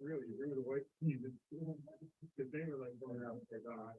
Really rude away because they were like going out with their dog.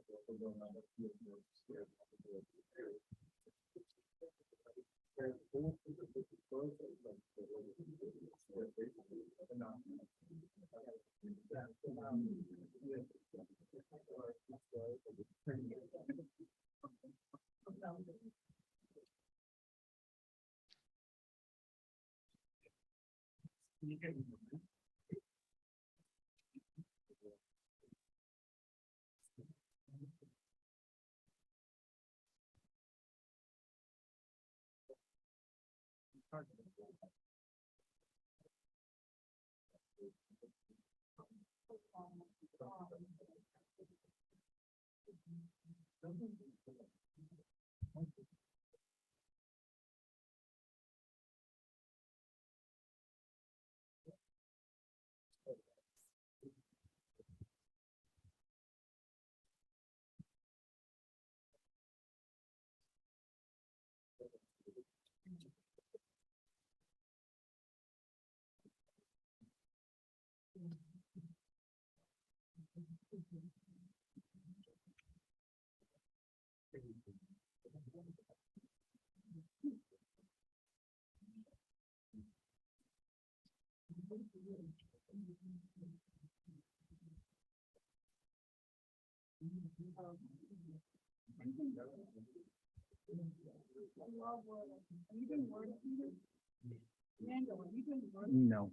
No.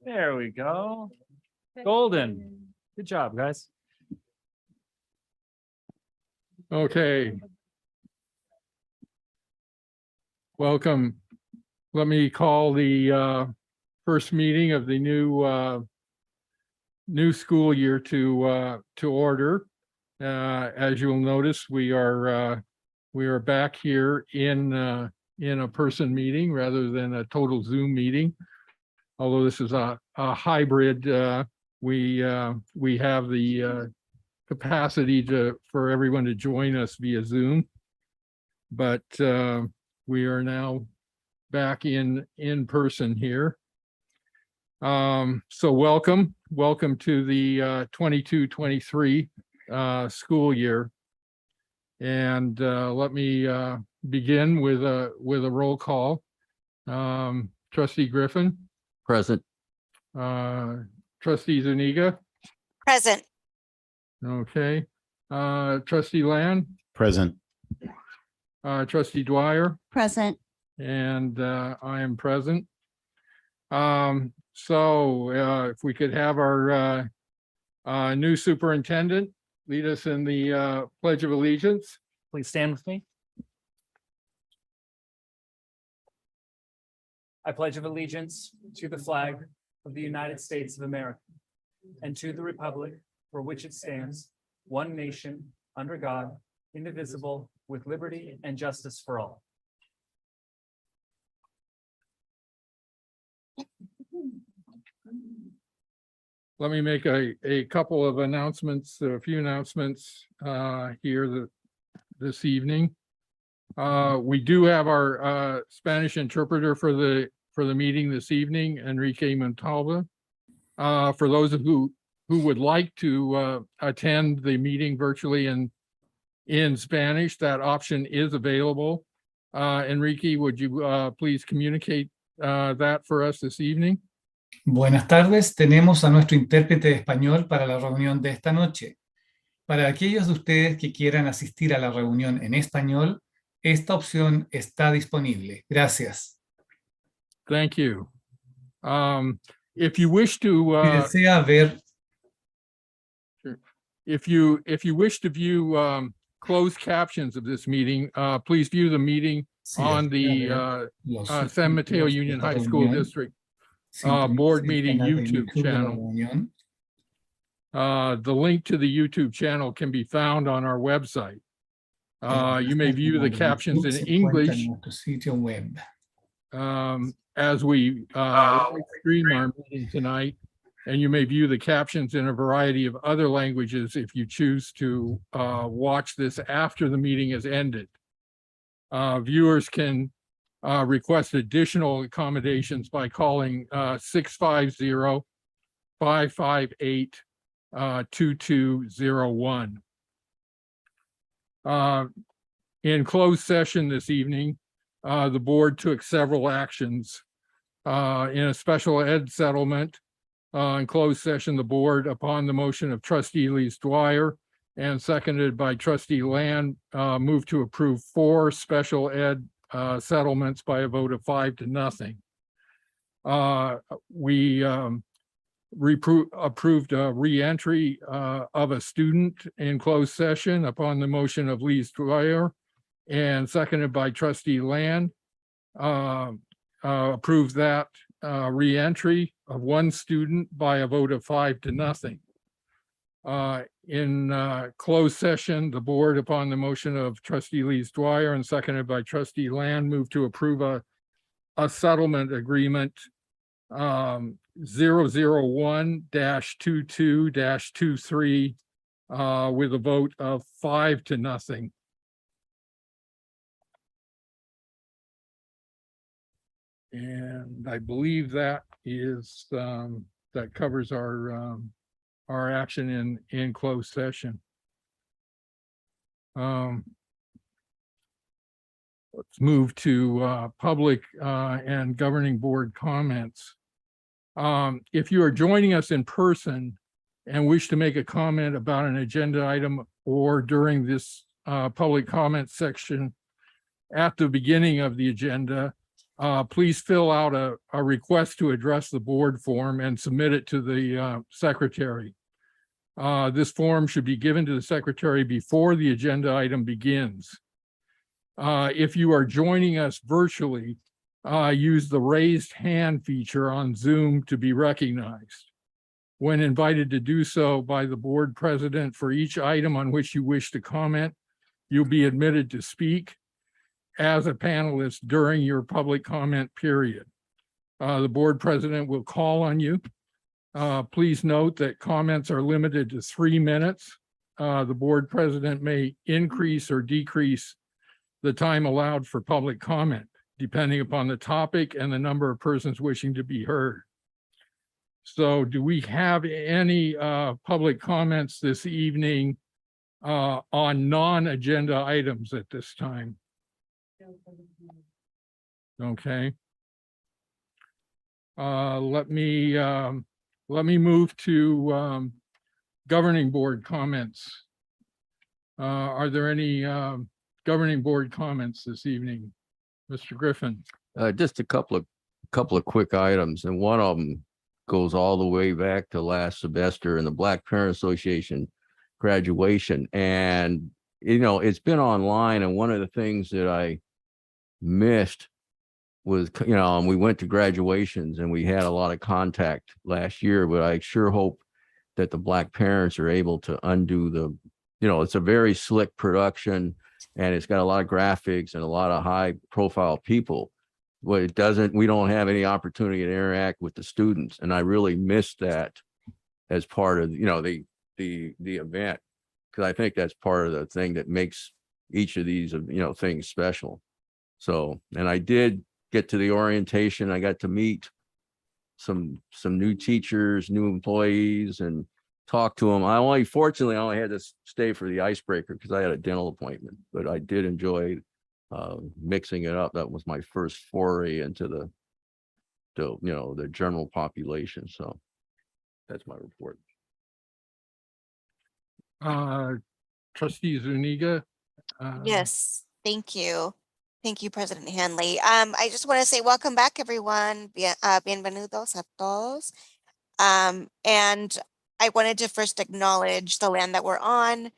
There we go. Golden. Good job, guys. Okay. Welcome. Let me call the first meeting of the new school year to order. As you'll notice, we are back here in a person meeting rather than a total Zoom meeting. Although this is a hybrid, we have the capacity for everyone to join us via Zoom. But we are now back in person here. So welcome to the 22-23 school year. And let me begin with a roll call. Trustee Griffin. Present. Trustee Zuniga. Present. Okay. Trustee Land. Present. Trustee Dwyer. Present. And I am present. So if we could have our new superintendent lead us in the Pledge of Allegiance. Please stand with me. I pledge of allegiance to the flag of the United States of America and to the republic for which it stands, one nation, under God, indivisible, with liberty and justice for all. Let me make a couple of announcements, a few announcements here this evening. We do have our Spanish interpreter for the meeting this evening, Enrique Montalva. For those of who would like to attend the meeting virtually in Spanish, that option is available. Enrique, would you please communicate that for us this evening? Buenas tardes, tenemos a nuestro intérprete de español para la reunión de esta noche. Para aquellos de ustedes que quieran asistir a la reunión en español, esta opción está disponible. Gracias. Thank you. If you wish to, Si desea ver if you wish to view closed captions of this meeting, please view the meeting si on desea the ver los San Mateo subtítulos de Union esta High School reunión, District sintonice board el meeting canal de YouTube YouTube de la channel. reunión. The link to the YouTube channel can be found on our website. You may Este view the canal de captions YouTube in se encuentra English en nuestro sitio web. as we live stream our meeting tonight. And you may view the captions in a variety of other languages if you choose to watch this after the meeting has ended. Viewers can request additional accommodations by calling 650-558-2201. In closed session this evening, the board took several actions. In a special ed settlement, in closed session, the board, upon the motion of trustee Lees Dwyer and seconded by trustee Land, moved to approve 4 special ed settlements by a vote of 5-0. We approved a reentry of a student in closed session upon the motion of Lees Dwyer and seconded by trustee Land. Approved that reentry of 1 student by a vote of 5-0. In closed session, the board, upon the motion of trustee Lees Dwyer and seconded by trustee Land, moved to approve a settlement agreement 001-22-23 with a vote of 5-0. And I believe that is that covers our action in closed session. Let's move to public and governing board comments. If you are joining us in person and wish to make a comment about an agenda item or during this public comment section at the beginning of the agenda, please fill out a request to address the board form and submit it to the secretary. This form should be given to the secretary before the agenda item begins. If you are joining us virtually, use the raised hand feature on Zoom to be recognized. When invited to do so by the board president for each item on which you wish to comment, you'll be admitted to speak as a panelist during your public comment period. The board president will call on you. Please note that comments are limited to 3 minutes. The board president may increase or decrease the time allowed for public comment, depending upon the topic and the number of persons wishing to be heard. So do we have any public comments this evening on non-agenda items at this time? Okay. Let me move to governing board comments. Are there any governing board comments this evening? Mr. Griffin? Just a couple of quick items, and one of them goes all the way back to last semester in the Black Parent Association graduation. And, you know, it's been online, and one of the things that I missed was, you know, and we went to graduations and we had a lot of contact last year, but I sure hope that the Black parents are able to undo the, you know, it's a very slick production and it's got a lot of graphics and a lot of high profile people. But it doesn't, we don't have any opportunity to interact with the students. And I really missed that as part of, you know, the event, because I think that's part of the thing that makes each of these, you know, things special. So, and I did get to the orientation. I got to meet some new teachers, new employees, and talk to them. Fortunately, I only had to stay for the icebreaker because I had a dental appointment, but I did enjoy mixing it up. That was my first foray into the you know, the general population. So that's my report. Trustee Zuniga. Yes, thank you. Thank you, President Hanley. I just want to say welcome back, everyone. Bienvenidos a todos. And I wanted to first acknowledge the land that we're on,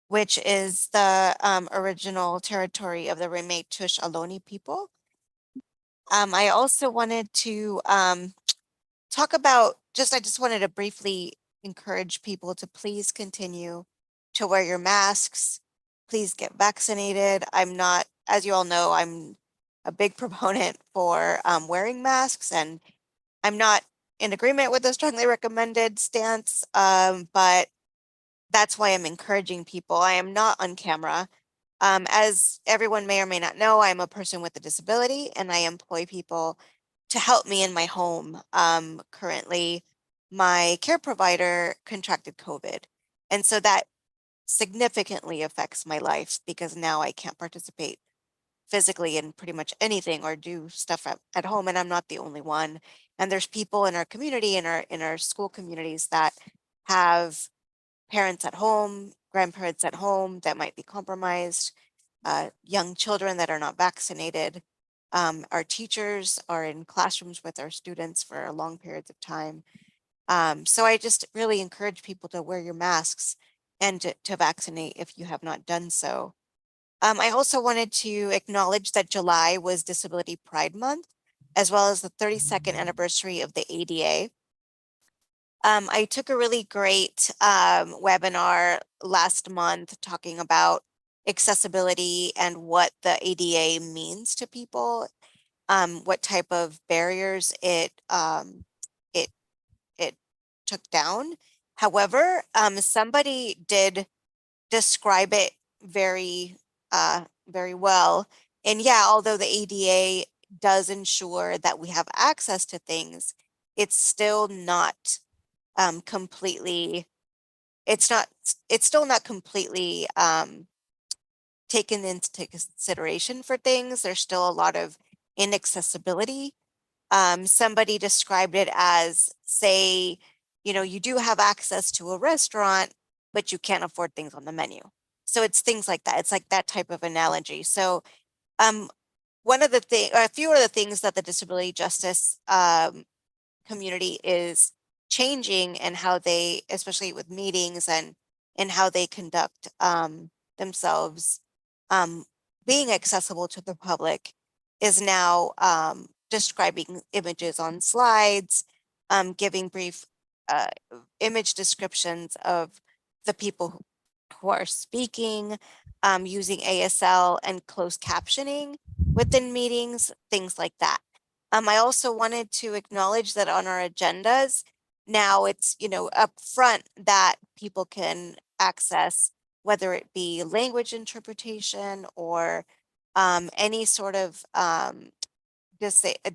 which is the original territory of the Ramaytush Ohlone people. I also wanted to talk about I just wanted to briefly encourage people to please continue to wear your masks. Please get vaccinated. I'm not, as you all know, I'm a big proponent for wearing masks, and I'm not in agreement with the strongly recommended stance, but that's why I'm encouraging people. I am not on camera. As everyone may or may not know, I'm a person with a disability and I employ people to help me in my home. Currently, my care provider contracted COVID. And so that significantly affects my life because now I can't participate physically in pretty much anything or do stuff at home. And I'm not the only one. And there's people in our community, in our school communities that have parents at home, grandparents at home that might be compromised, young children that are not vaccinated. Our teachers are in classrooms with our students for long periods of time. So I just really encourage people to wear your masks and to vaccinate if you have not done so. I also wanted to acknowledge that July was Disability Pride Month, as well as the 32nd anniversary of the ADA. I took a really great webinar last month talking about accessibility and what the ADA means to people, what type of barriers it it took down. However, somebody did describe it very well. And yeah, although the ADA does ensure that we have access to things, it's still not completely, it's still not completely taken into consideration for things. There's still a lot of inaccessibility. Somebody described it as, say, you do have access to a restaurant, but you can't afford things on the menu. So it's things like that. It's like that type of analogy. So one of the things, a few of the things that the disability justice community is changing, and how they, especially with meetings and how they conduct themselves, being accessible to the public, is now describing images on slides, giving brief image descriptions of the people who are speaking, using ASL and closed captioning within meetings, things like that. I also wanted to acknowledge that on our agendas, now it's, up front that people can access, whether it be language interpretation or any sort of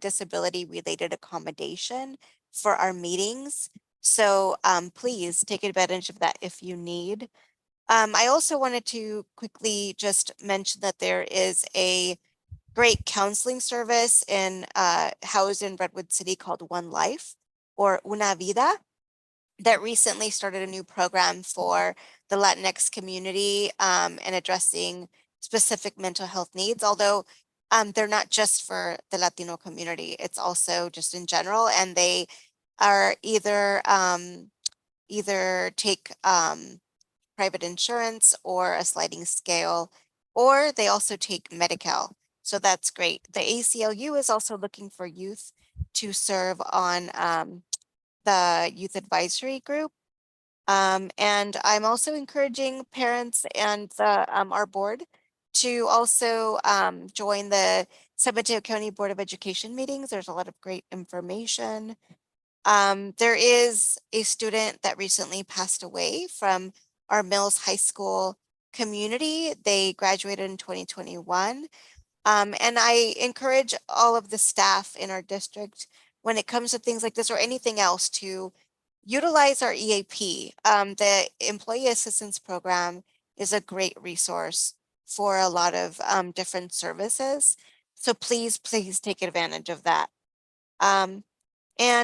disability related accommodation for our meetings. So please take advantage of that if you need. I also wanted to quickly just mention that there is a great counseling service housed in Redwood City called One Life, or Una Vida, that recently started a new program for the Latinx community and addressing specific mental health needs, although they're not just for the Latino community, it's also just in general, and they are either take private insurance or a sliding scale, or they also take Medi-Cal. So that's great. The ACLU is also looking for youth to serve on the youth advisory group. And I'm also encouraging parents and our board to also join the San Mateo County Board of Education meetings. There's a lot of great information. There is a student that recently passed away from our Mills High School community. They graduated in 2021. And I encourage all of the staff in our district, when it comes to things like this or anything else, to utilize our EAP. The Employee Assistance Program is a great resource for a lot of different services. So please take advantage of that. And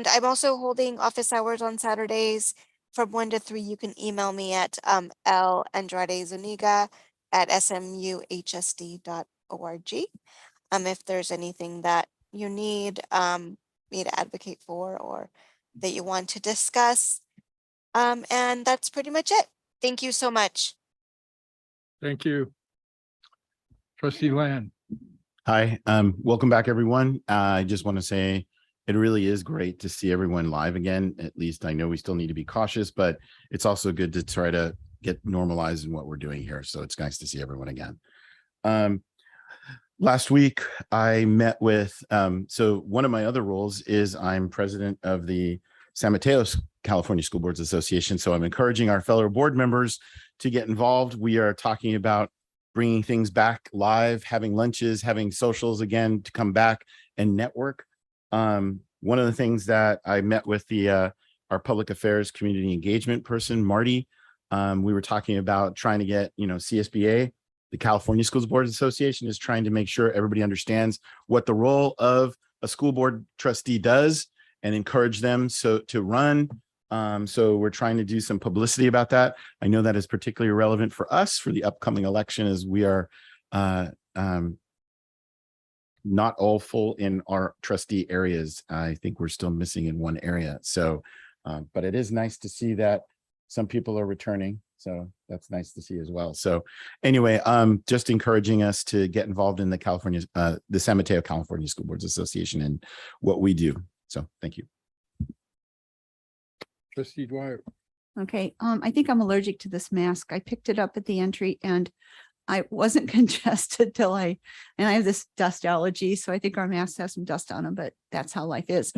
I'm also holding office hours on Saturdays. from 1 to 3, you can email me at l.andrade.zuniga@smuhsd.org. If there's anything that you need me to advocate for or that you want to discuss. And that's pretty much it. Thank you so much. Thank you. Trustee Land. Hi, welcome back, everyone. I just want to say it really is great to see everyone live again. At least I know we still need to be cautious, but it's also good to try to get normalized in what we're doing here. So it's nice to see everyone again. Last week, I met with, so one of my other roles is I'm president of the San Mateo California School Boards Association. So I'm encouraging our fellow board members to get involved. We are talking about bringing things back live, having lunches, having socials again to come back and network. One of the things that I met with our public affairs community engagement person, Marty, we were talking about trying to get, CSBA, the California Schools Boards Association, is trying to make sure everybody understands what the role of a school board trustee does and encourage them to run. So we're trying to do some publicity about that. I know that is particularly relevant for us for the upcoming election, as we are not all full in our trustee areas. I think we're still missing in one area. So, but it is nice to see that some people are returning. So that's nice to see as well. So anyway, just encouraging us to get involved in the San Mateo California School Boards Association and what we do. So thank you. Trustee Dwyer. Okay, I think I'm allergic to this mask. I picked it up at the entry and I wasn't congested till and I have this dust allergy. So I think our masks have some dust on them, but that's how life is.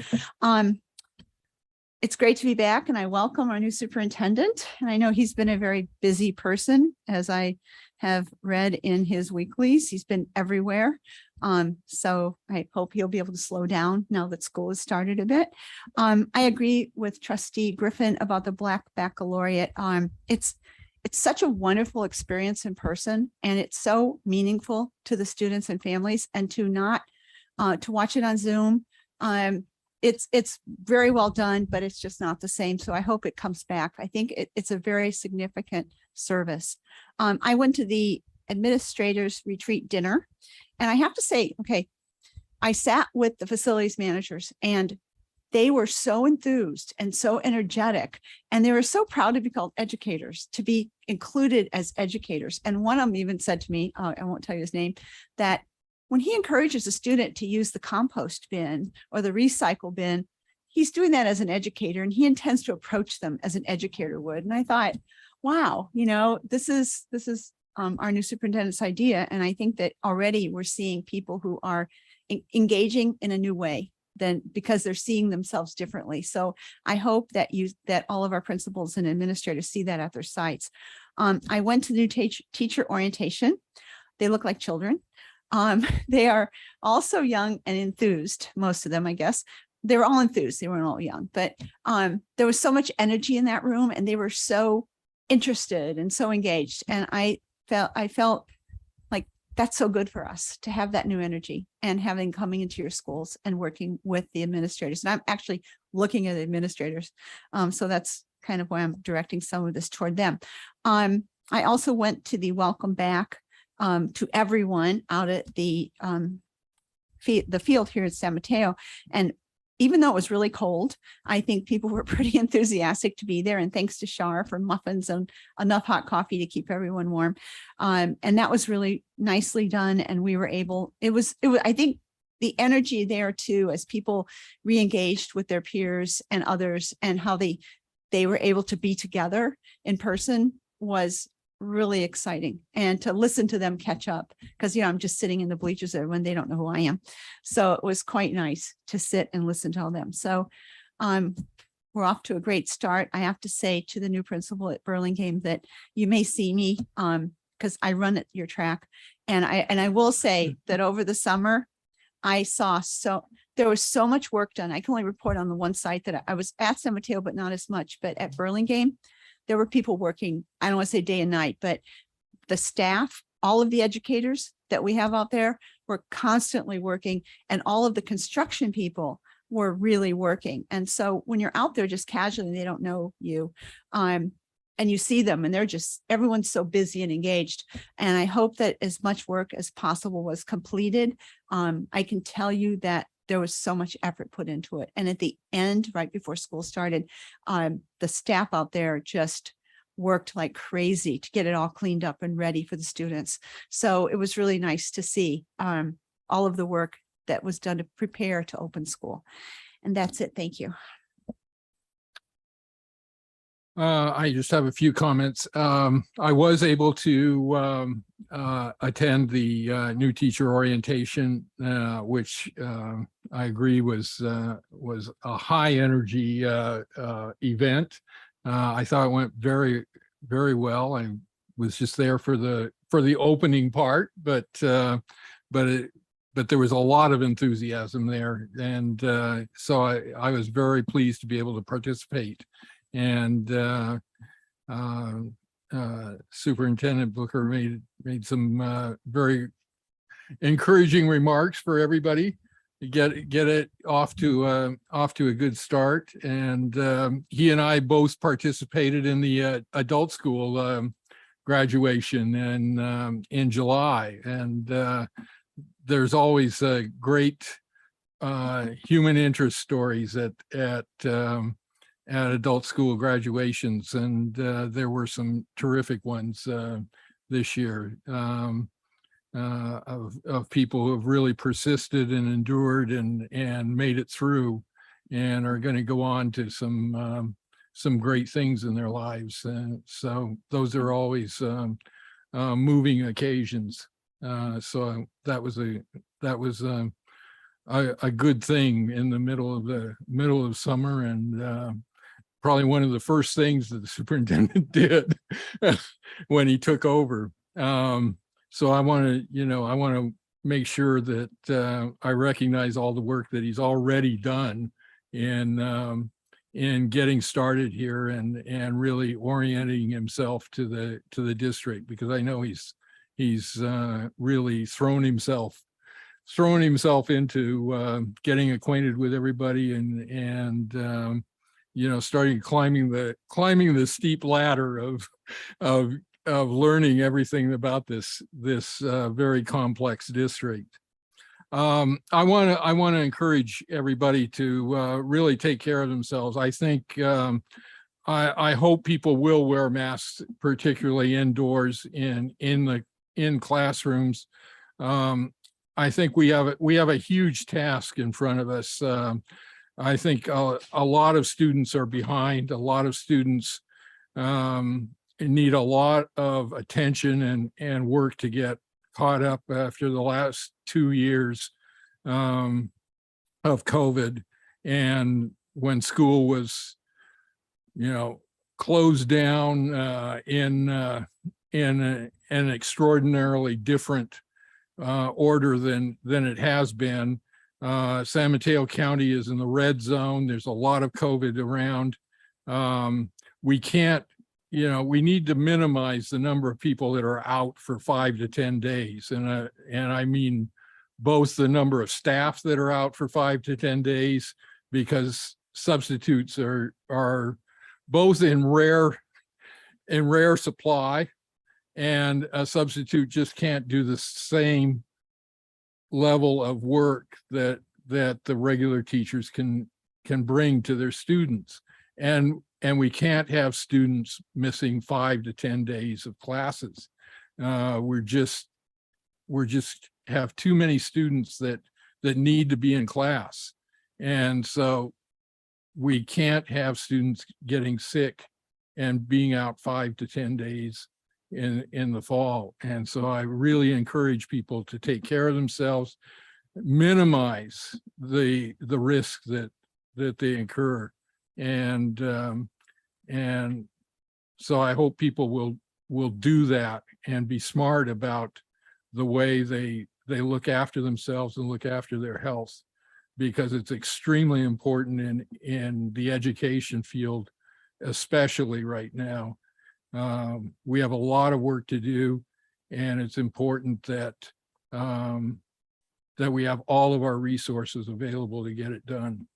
It's great to be back and I welcome our new superintendent. And I know he's been a very busy person, as I have read in his weeklies. He's been everywhere. So I hope he'll be able to slow down now that school has started a bit. I agree with Trustee Griffin about the Black Baccalaureate. It's such a wonderful experience in person, and it's so meaningful to the students and families, and to watch it on Zoom. It's very well done, but it's just not the same. So I hope it comes back. I think it's a very significant service. I went to the administrators retreat dinner, and I have to say, okay, I sat with the facilities managers and they were so enthused and so energetic, and they were so proud to be called educators, to be included as educators. And one of them even said to me, I won't tell you his name, that when he encourages a student to use the compost bin or the recycle bin, he's doing that as an educator, and he intends to approach them as an educator would. And I thought, wow, this is our new superintendent's idea. And I think that already we're seeing people who are engaging in a new way, because they're seeing themselves differently. So I hope that all of our principals and administrators see that at their sites. I went to new teacher orientation. They look like children. They are also young and enthused, most of them, I guess. They were all enthused. They weren't all young, but there was so much energy in that room, and they were so interested and so engaged. And I felt like that's so good for us to have that new energy and coming into your schools and working with the administrators. And I'm actually looking at administrators. So that's kind of why I'm directing some of this toward them. I also went to the welcome back to everyone out at the field here at San Mateo. And even though it was really cold, I think people were pretty enthusiastic to be there. And thanks to Shar for muffins and enough hot coffee to keep everyone warm. And that was really nicely done. And we were able, I think the energy there too, as people re-engaged with their peers and others, and how they were able to be together in person, was really exciting. And to listen to them catch up, because I'm just sitting in the bleachers there when they don't know who I am. So it was quite nice to sit and listen to all them. So we're off to a great start. I have to say to the new principal at Burlingame that you may see me because I run at your track. And I will say that over the summer, there was so much work done. I can only report on the one site that I was at San Mateo, but not as much. But at Burlingame, there were people working, I don't want to say day and night, but the staff, all of the educators that we have out there were constantly working, and all of the construction people were really working. And so when you're out there just casually, they don't know you, and you see them and everyone's so busy and engaged. And I hope that as much work as possible was completed. I can tell you that there was so much effort put into it. And at the end, right before school started, the staff out there just worked like crazy to get it all cleaned up and ready for the students. So it was really nice to see all of the work that was done to prepare to open school. And that's it. Thank you. I just have a few comments. I was able to attend the new teacher orientation, which I agree was a high energy event. I thought it went very, very well. I was just there for the opening part, but there was a lot of enthusiasm there, and so I was very pleased to be able to participate. And Superintendent Booker made some very encouraging remarks for everybody to get it off to a good start. And he and I both participated in the adult school graduation in July. And there's always great human interest stories at adult school graduations, and there were some terrific ones this year of people who have really persisted and endured and made it through, and are going to go on to some great things in their lives. So those are always moving occasions. So that was a good thing in the middle of summer, and probably one of the first things that the superintendent did when he took over. So I want to make sure that I recognize all the work that he's already done in getting started here and really orienting himself to the district, because I know he's really thrown himself into getting acquainted with everybody and starting climbing the steep ladder of learning everything about this very complex district. I want to encourage everybody to really take care of themselves. I think I hope people will wear masks, particularly indoors in classrooms. I think we have a huge task in front of us. I think a lot of students are behind. A lot of students need a lot of attention and work to get caught up after the last 2 years of COVID. And when school was, closed down in an extraordinarily different order than it has been. San Mateo County is in the red zone. There's a lot of COVID around. We can't, we need to minimize the number of people that are out for 5 to 10 days. And I mean both the number of staff that are out for 5 to 10 days, because substitutes are both in rare supply, and a substitute just can't do the same level of work that the regular teachers can bring to their students. And we can't have students missing 5 to 10 days of classes. We're just have too many students that need to be in class. And so we can't have students getting sick and being out 5 to 10 days in the fall. And so I really encourage people to take care of themselves, minimize the risk that they incur. And so I hope people will do that and be smart about the way they look after themselves and look after their health, because it's extremely important in the education field, especially right now. We have a lot of work to do, and it's important that we have all of our resources available to get it done.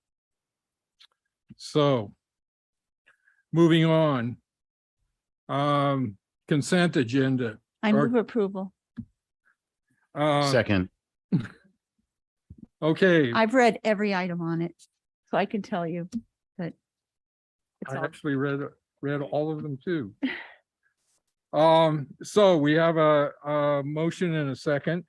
So moving on. Consent agenda. I Or- move approval. Second, Okay, I've read every item on it, so I can tell you that it's I all, actually read all of them too. So we have a motion and a second.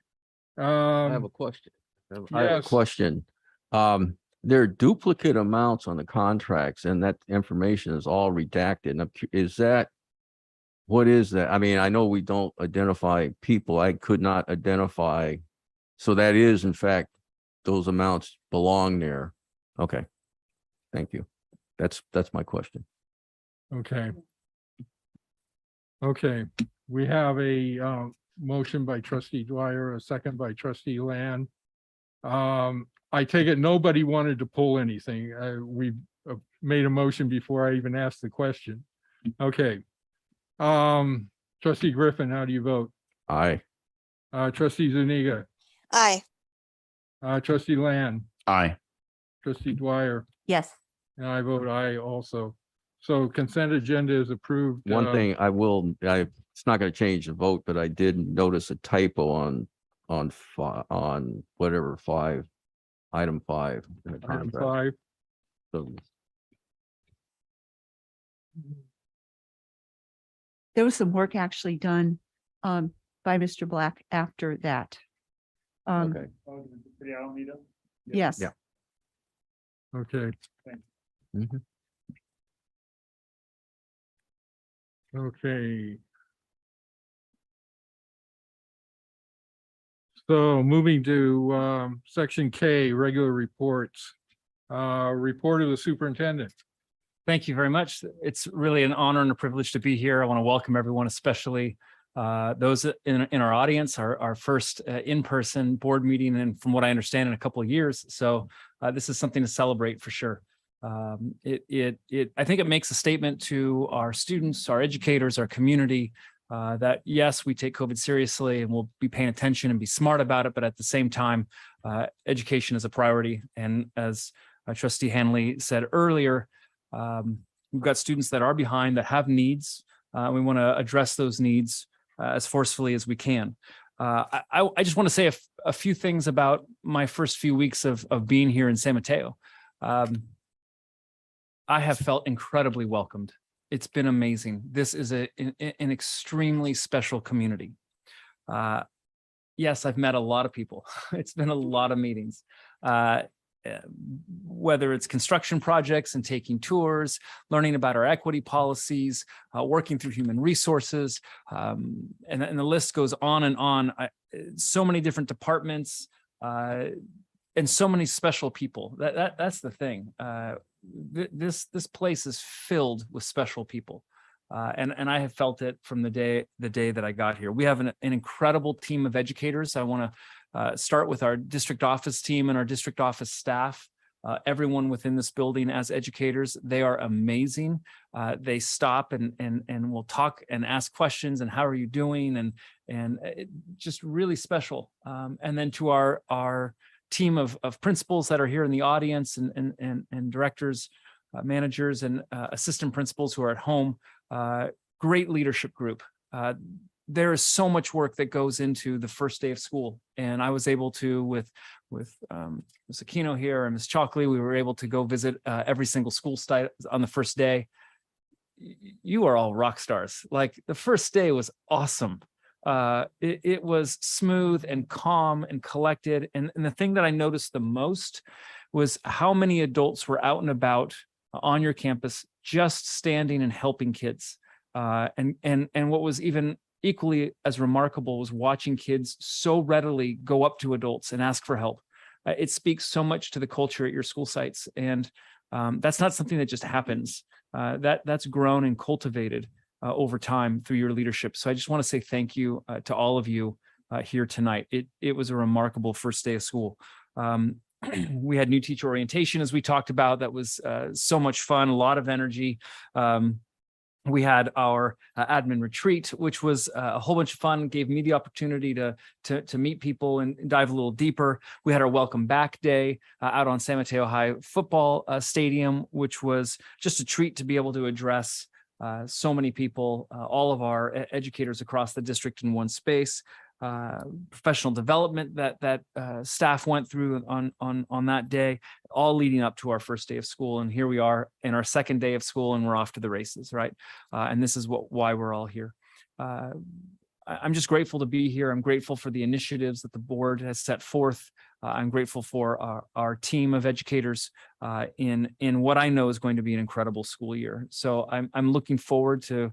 I have a question. I have a yes. question. There are duplicate amounts on the contracts and that information is all redacted. And is that, what is that? I mean, I know we don't identify people. I could not identify. So that is, in fact, those amounts belong there. Okay. Thank you. That's my question. Okay. Okay, we have a motion by trustee Dwyer, a second by trustee Land. I take it nobody wanted to pull anything. We made a motion before I even asked the question. Okay. Trustee Griffin, how do you vote? Aye. Trustee Zuniga, Aye. trustee Land, aye. trustee Dwyer, yes. and I vote aye also. So consent agenda is approved. One thing it's not going to change the vote, but I did notice a typo on whatever item 5 in the Item contract. 5. So There was some work actually done by Mr. Black after that. okay. Yes. Yeah. Okay. Mhm. Okay. So moving to section K, regular reports. Report of the superintendent. Thank you very much. It's really an honor and a privilege to be here. I want to welcome everyone, especially those in our audience, our first in-person board meeting, and from what I understand, in a couple of years. So this is something to celebrate for sure. I think it makes a statement to our students, our educators, our community, that yes, we take COVID seriously and we'll be paying attention and be smart about it. But at the same time, education is a priority. And as Trustee Hanley said earlier, we've got students that are behind, that have needs. We want to address those needs as forcefully as we can. I just want to say a few things about my first few weeks of being here in San Mateo. I have felt incredibly welcomed. It's been amazing. This is an extremely special community. Yes, I've met a lot of people. It's been a lot of meetings. Whether it's construction projects and taking tours, learning about our equity policies, working through human resources, and the list goes on and on. So many different departments and so many special people. That's the thing. This place is filled with special people. And I have felt it from the day that I got here. We have an incredible team of educators. I want to start with our district office team and our district office staff. Everyone within this building as educators, they are amazing. They stop and will talk and ask questions and how are you doing, and just really special. And then to our team of principals that are here in the audience, and directors, managers, and assistant principals who are at home. Great leadership group. There is so much work that goes into the first day of school, and I was able to, with Ms. Aquino here and Ms. Chalkley, we were able to go visit every single school site on the first day. You are all rock stars. Like, the first day was awesome. It was smooth and calm and collected, and the thing that I noticed the most was how many adults were out and about on your campus, just standing and helping kids. And what was even equally as remarkable was watching kids so readily go up to adults and ask for help. It speaks so much to the culture at your school sites, and that's not something that just happens. That's grown and cultivated over time through your leadership. So I just want to say thank you to all of you here tonight. It was a remarkable first day of school. We had new teacher orientation, as we talked about. That was so much fun, a lot of energy. We had our admin retreat, which was a whole bunch of fun, gave me the opportunity to meet people and dive a little deeper. We had our welcome back day out on San Mateo High football stadium, which was just a treat to be able to address so many people, all of our educators across the district in one space. Professional development that staff went through on that day, all leading up to our first day of school. And here we are in our second day of school, and we're off to the races, right? And this is why we're all here. I'm just grateful to be here. I'm grateful for the initiatives that the board has set forth. I'm grateful for our team of educators in what I know is going to be an incredible school year. So I'm looking forward to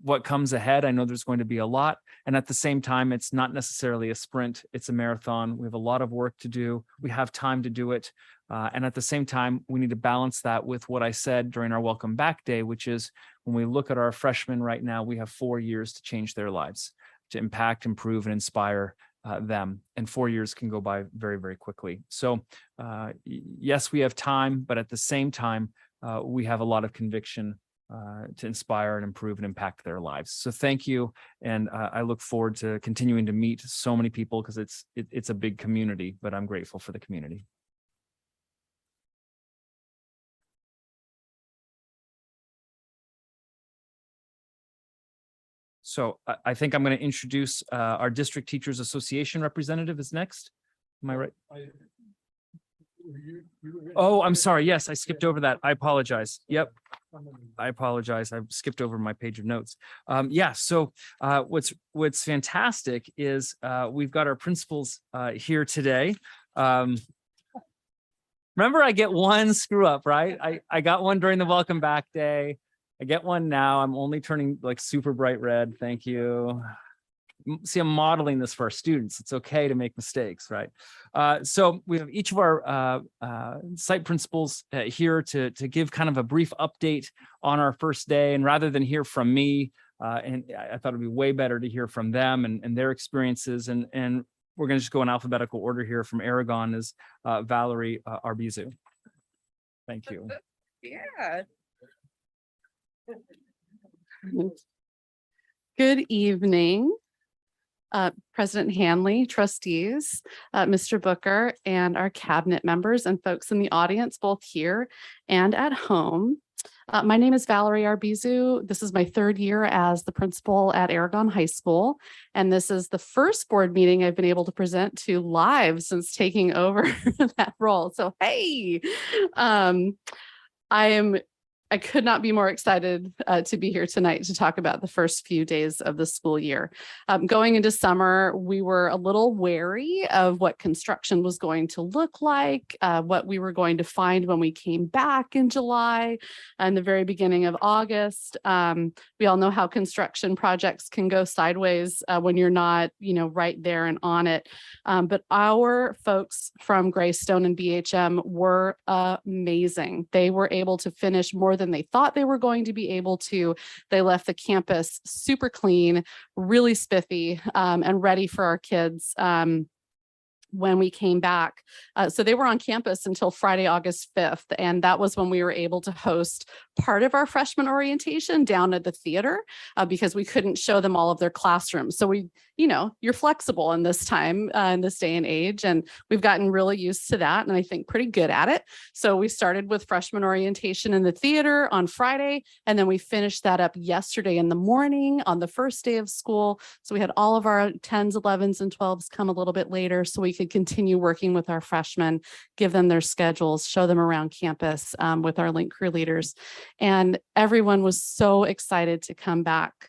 what comes ahead. I know there's going to be a lot. And at the same time, it's not necessarily a sprint, it's a marathon. We have a lot of work to do. We have time to do it. And at the same time, we need to balance that with what I said during our welcome back day, which is when we look at our freshmen right now, we have 4 years to change their lives, to impact, improve, and inspire them. And 4 years can go by very, very quickly. So yes, we have time, but at the same time, we have a lot of conviction to inspire and improve and impact their lives. So thank you. And I look forward to continuing to meet so many people because it's a big community, but I'm grateful for the community. So I think I'm going to introduce our District Teachers Association representative is next. Am I right? Oh, I'm sorry. Yes, I skipped over that. I apologize. Yep. I apologize. I skipped over my page of notes. Yeah. So what's fantastic is we've got our principals here today. Remember, I get one screw up, right? I got one during the welcome back day. I get one now. I'm only turning like super bright red. Thank you. See, I'm modeling this for our students. It's okay to make mistakes, right? So we have each of our site principals here to give kind of a brief update on our first day. And rather than hear from me, and I thought it'd be way better to hear from them and their experiences. And we're going to just go in alphabetical order here. From Aragon is Valerie Arbizu. Thank you. Yeah. Good evening. President Hanley, trustees, Mr. Booker, and our cabinet members and folks in the audience, both here and at home. My name is Valerie Arbizu. This is my third year as the principal at Aragon High School, and this is the first board meeting I've been able to present to live since taking over that role. So, hey, I could not be more excited to be here tonight to talk about the first few days of the school year. Going into summer, we were a little wary of what construction was going to look like, what we were going to find when we came back in July and the very beginning of August. We all know how construction projects can go sideways when you're not, right there and on it. But our folks from Greystone and BHM were amazing. They were able to finish more than they thought they were going to be able to. They left the campus super clean, really spiffy, and ready for our kids when we came back. So they were on campus until Friday, August 5th. And that was when we were able to host part of our freshman orientation down at the theater because we couldn't show them all of their classrooms. So you're flexible in this time, in this day and age, and we've gotten really used to that. And I think pretty good at it. So we started with freshman orientation in the theater on Friday, and then we finished that up yesterday in the morning on the first day of school. So we had all of our 10s, 11s, and 12s come a little bit later so we could continue working with our freshmen, give them their schedules, show them around campus with our link crew leaders. And everyone was so excited to come back.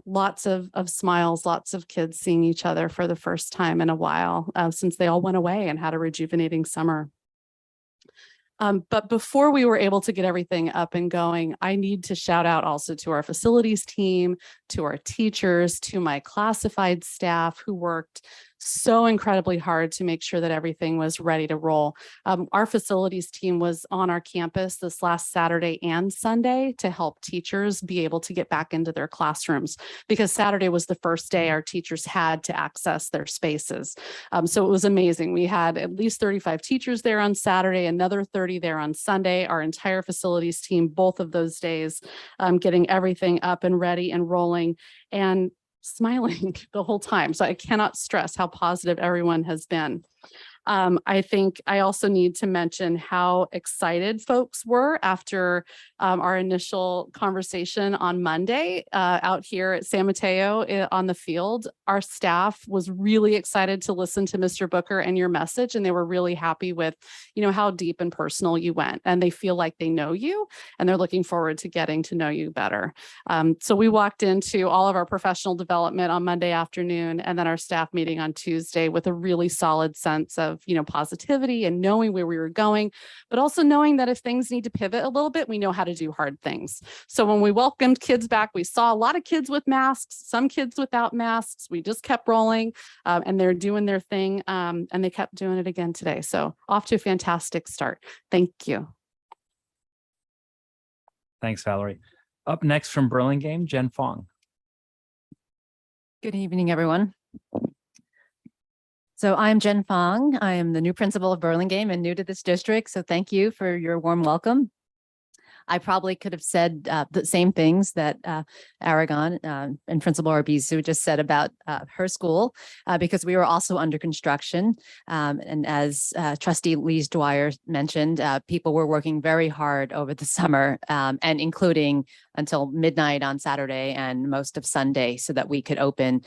Lots of smiles, lots of kids seeing each other for the first time in a while since they all went away and had a rejuvenating summer. But before we were able to get everything up and going, I need to shout out also to our facilities team, to our teachers, to my classified staff who worked so incredibly hard to make sure that everything was ready to roll. Our facilities team was on our campus this last Saturday and Sunday to help teachers be able to get back into their classrooms, because Saturday was the first day our teachers had to access their spaces. So it was amazing. We had at least 35 teachers there on Saturday, another 30 there on Sunday. Our entire facilities team, both of those days, getting everything up and ready and rolling and smiling the whole time. So I cannot stress how positive everyone has been. I think I also need to mention how excited folks were after our initial conversation on Monday out here at San Mateo on the field. Our staff was really excited to listen to Mr. Booker and your message, and they were really happy with, how deep and personal you went, and they feel like they know you, and they're looking forward to getting to know you better. So we walked into all of our professional development on Monday afternoon, and then our staff meeting on Tuesday with a really solid sense of positivity and knowing where we were going, but also knowing that if things need to pivot a little bit, we know how to do hard things. So when we welcomed kids back, we saw a lot of kids with masks, some kids without masks. We just kept rolling and they're doing their thing, and they kept doing it again today. So off to a fantastic start. Thank you. Thanks, Valerie. Up next from Burlingame, Jen Fong. Good evening, everyone. So I'm Jen Fong. I am the new principal of Burlingame and new to this district. So thank you for your warm welcome. I probably could have said the same things that Aragon and Principal Arbizu just said about her school, because we were also under construction. And as Trustee Lees Dwyer mentioned, people were working very hard over the summer, and including until midnight on Saturday and most of Sunday so that we could open.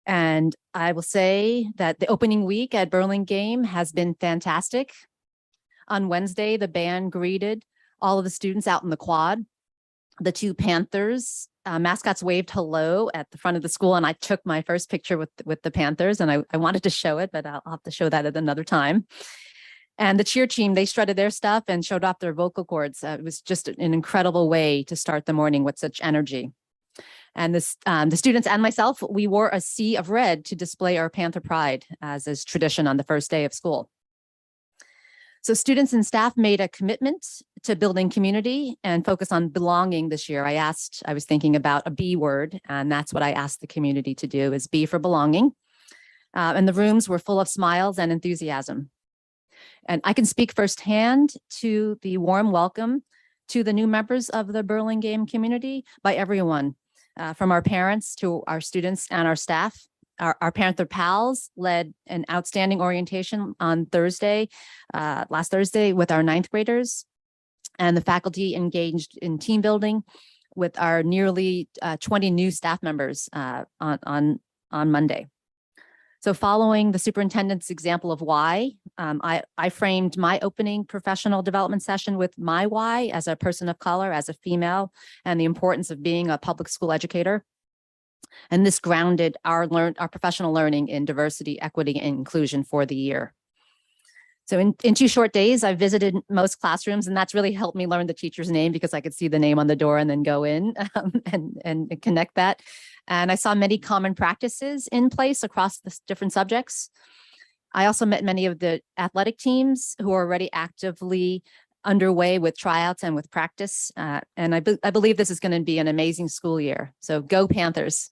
And I will say that the opening week at Burlingame has been fantastic. On Wednesday, the band greeted all of the students out in the quad. The two Panthers mascots waved hello at the front of the school, and I took my first picture with the Panthers, and I wanted to show it, but I'll have to show that at another time. And the cheer team, they strutted their stuff and showed off their vocal cords. It was just an incredible way to start the morning with such energy. And the students and myself, we wore a sea of red to display our Panther pride, as is tradition on the first day of school. So students and staff made a commitment to building community and focus on belonging this year. I was thinking about a B word, and that's what I asked the community to do, is B for belonging. And the rooms were full of smiles and enthusiasm. And I can speak firsthand to the warm welcome to the new members of the Burlingame community by everyone. From our parents to our students and our staff. Our Panther Pals led an outstanding orientation on Thursday, last Thursday, with our 9th graders, and the faculty engaged in team building with our nearly 20 new staff members on Monday. So following the superintendent's example of why, I framed my opening professional development session with my why as a person of color, as a female, and the importance of being a public school educator. And this grounded our professional learning in diversity, equity, and inclusion for the year. So in 2 short days, I visited most classrooms, and that's really helped me learn the teacher's name, because I could see the name on the door and then go in and connect that. And I saw many common practices in place across the different subjects. I also met many of the athletic teams who are already actively underway with tryouts and with practice. And I believe this is going to be an amazing school year. So go Panthers.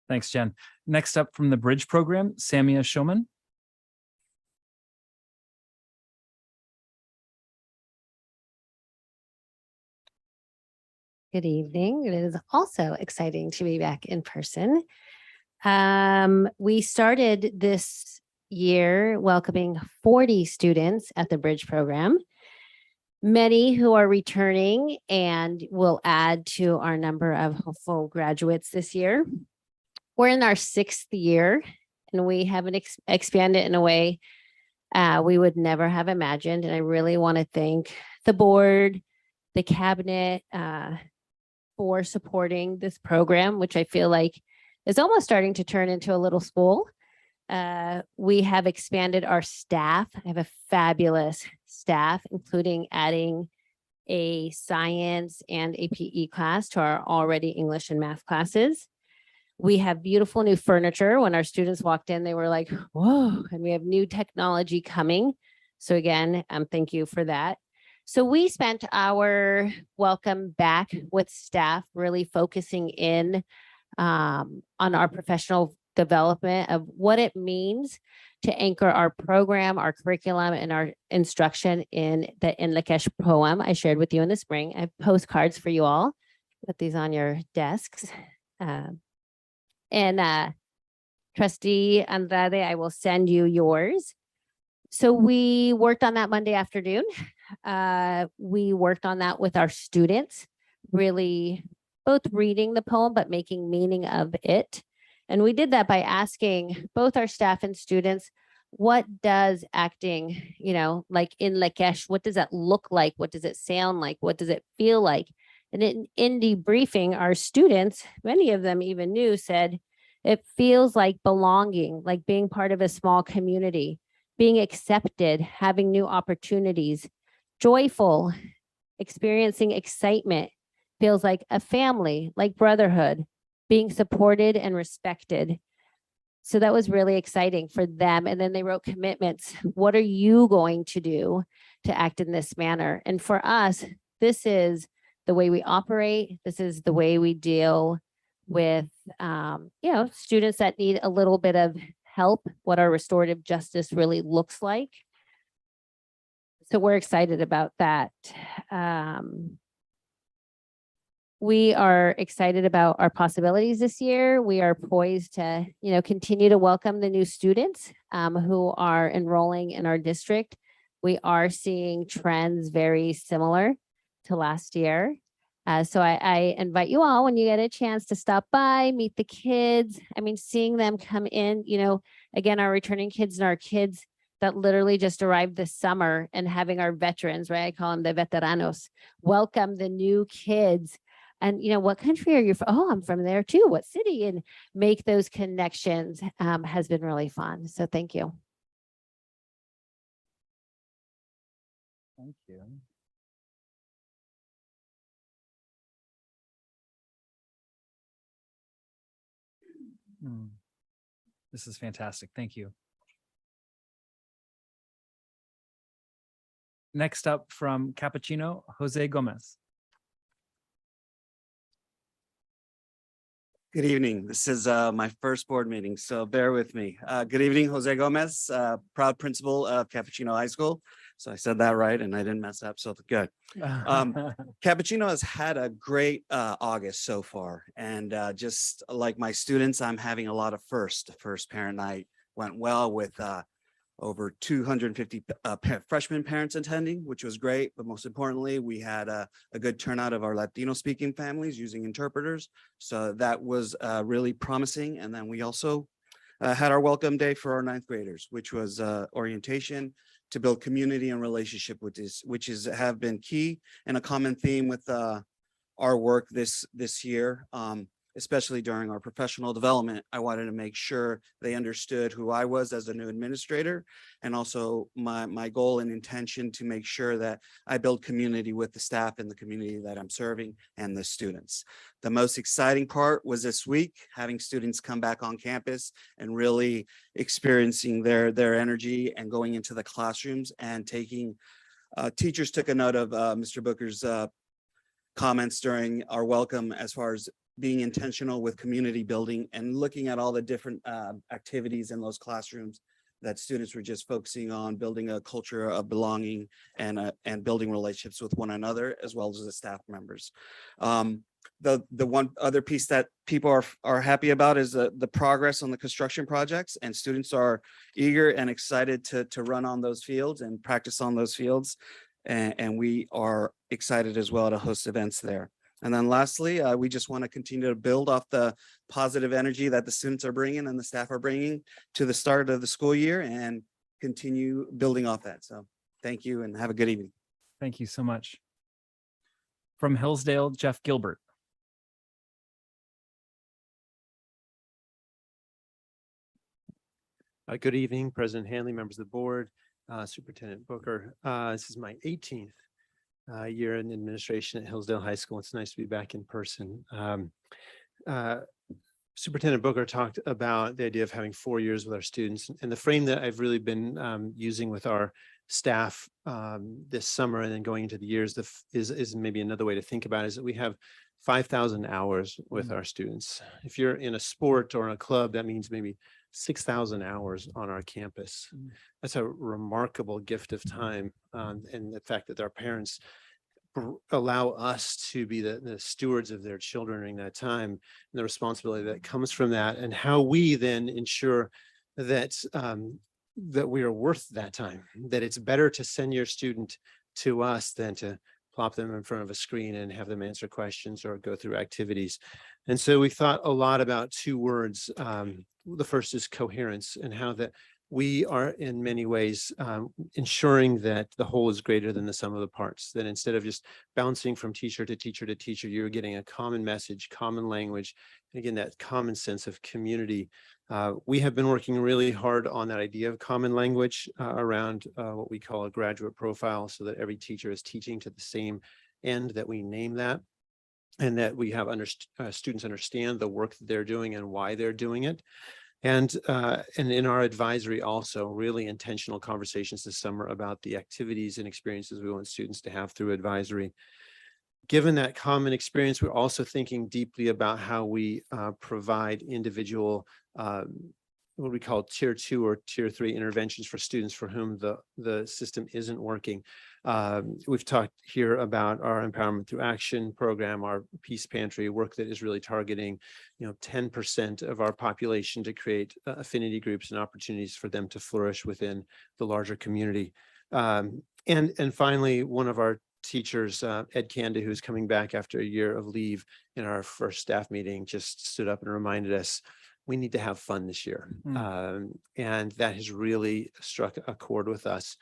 Thanks, Jen. Next up from the Bridge program, Samia Shulman. Good evening. It is also exciting to be back in person. We started this year welcoming 40 students at the Bridge program, many who are returning and will add to our number of hopeful graduates this year. We're in our 6th year, and we haven't expanded in a way we would never have imagined. And I really want to thank the board, the cabinet, for supporting this program, which I feel like is almost starting to turn into a little school. We have expanded our staff. I have a fabulous staff, including adding a science and a PE class to our already English and math classes. We have beautiful new furniture. When our students walked in, they were like, whoa, and we have new technology coming. So again, thank you for that. So we spent our welcome back with staff really focusing in on our professional development of what it means to anchor our program, our curriculum, and our instruction in the In Lakesh poem I shared with you in the spring. I have postcards for you all. Put these on your desks. Trustee Andrade, I will send you yours. So we worked on that Monday afternoon. We worked on that with our students, really both reading the poem, but making meaning of it. And we did that by asking both our staff and students, what does acting, like in Lakesh, what does that look like? What does it sound like? What does it feel like? And in debriefing, our students, many of them even knew, said, it feels like belonging, like being part of a small community, being accepted, having new opportunities, joyful, experiencing excitement, feels like a family, like brotherhood, being supported and respected. So that was really exciting for them. And then they wrote commitments. What are you going to do to act in this manner? And for us, this is the way we operate. This is the way we deal with, students that need a little bit of help, what our restorative justice really looks like. So we're excited about that. We are excited about our possibilities this year. We are poised to, continue to welcome the new students who are enrolling in our district. We are seeing trends very similar to last year. So I invite you all, when you get a chance, to stop by, meet the kids. I mean, seeing them come in, again, our returning kids and our kids that literally just arrived this summer, and having our veterans, right? I call them the veteranos, welcome the new kids. And, what country are you from? Oh, I'm from there too. What city? And make those connections has been really fun. So thank you. Thank you. This is fantastic. Thank you. Next up from Cappuccino, Jose Gomez. Good evening. This is my first board meeting, so bear with me. Good evening, Jose Gomez, proud principal of Cappuccino High School. So I said that right and I didn't mess up, so good. Cappuccino has had a great August so far. And just like my students, I'm having a lot of firsts. The first parent night went well with over 250 freshman parents attending, which was great. But most importantly, we had a good turnout of our Latino speaking families using interpreters. So that was really promising. And then we also had our welcome day for our ninth graders, which was orientation to build community and relationship with this, have been key and a common theme with our work this year. Especially during our professional development, I wanted to make sure they understood who I was as a new administrator, and also my goal and intention to make sure that I build community with the staff and the community that I'm serving and the students. The most exciting part was this week, having students come back on campus and really experiencing their energy and going into the classrooms and taking, teachers took a note of Mr. Booker's comments during our welcome as far as being intentional with community building and looking at all the different activities in those classrooms that students were just focusing on building a culture of belonging and building relationships with one another, as well as the staff members. The one other piece that people are happy about is the progress on the construction projects, and students are eager and excited to run on those fields and practice on those fields. And we are excited as well to host events there. And then lastly, we just want to continue to build off the positive energy that the students are bringing and the staff are bringing to the start of the school year and continue building off that. So thank you and have a good evening. Thank you so much. From Hillsdale, Jeff Gilbert. Good evening, President Hanley, members of the board, Superintendent Booker. This is my 18th year in administration at Hillsdale High School. It's nice to be back in person. Superintendent Booker talked about the idea of having 4 years with our students, and the frame that I've really been using with our staff this summer and then going into the years is maybe another way to think about it, is that we have 5,000 hours with our students. If you're in a sport or in a club, that means maybe 6,000 hours on our campus. That's a remarkable gift of time, and the fact that our parents allow us to be the stewards of their children during that time, and the responsibility that comes from that, and how we then ensure that that we are worth that time, that it's better to send your student to us than to plop them in front of a screen and have them answer questions or go through activities. And so we thought a lot about two words. The first is coherence, and how that we are in many ways ensuring that the whole is greater than the sum of the parts, that instead of just bouncing from teacher to teacher to teacher, you're getting a common message, common language, and again, that common sense of community. We have been working really hard on that idea of common language around what we call a graduate profile, so that every teacher is teaching to the same end, that we name that, and that we have students understand the work that they're doing and why they're doing it. And in our advisory also, really intentional conversations this summer about the activities and experiences we want students to have through advisory. Given that common experience, we're also thinking deeply about how we provide individual what we call tier 2 or tier 3 interventions for students for whom the system isn't working. We've talked here about our Empowerment Through Action program, our Peace Pantry work that is really targeting, 10% of our population to create affinity groups and opportunities for them to flourish within the larger community. And finally, one of our teachers, Ed Kanda, who's coming back after a year of leave, in our first staff meeting, just stood up and reminded us we need to have fun this year. And that has really struck a chord with us.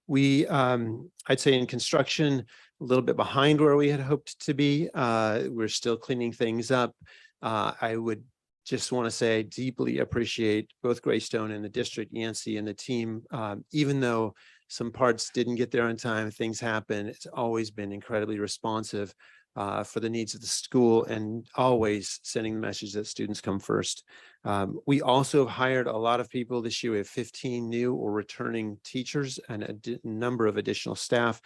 We, I'd say in construction, a little bit behind where we had hoped to be. We're still cleaning things up. I would just want to say I deeply appreciate both Greystone and the district, Yancey and the team. Even though some parts didn't get there on time, things happen. It's always been incredibly responsive for the needs of the school, and always sending the message that students come first. We also have hired a lot of people this year. We have 15 new or returning teachers and a number of additional staff.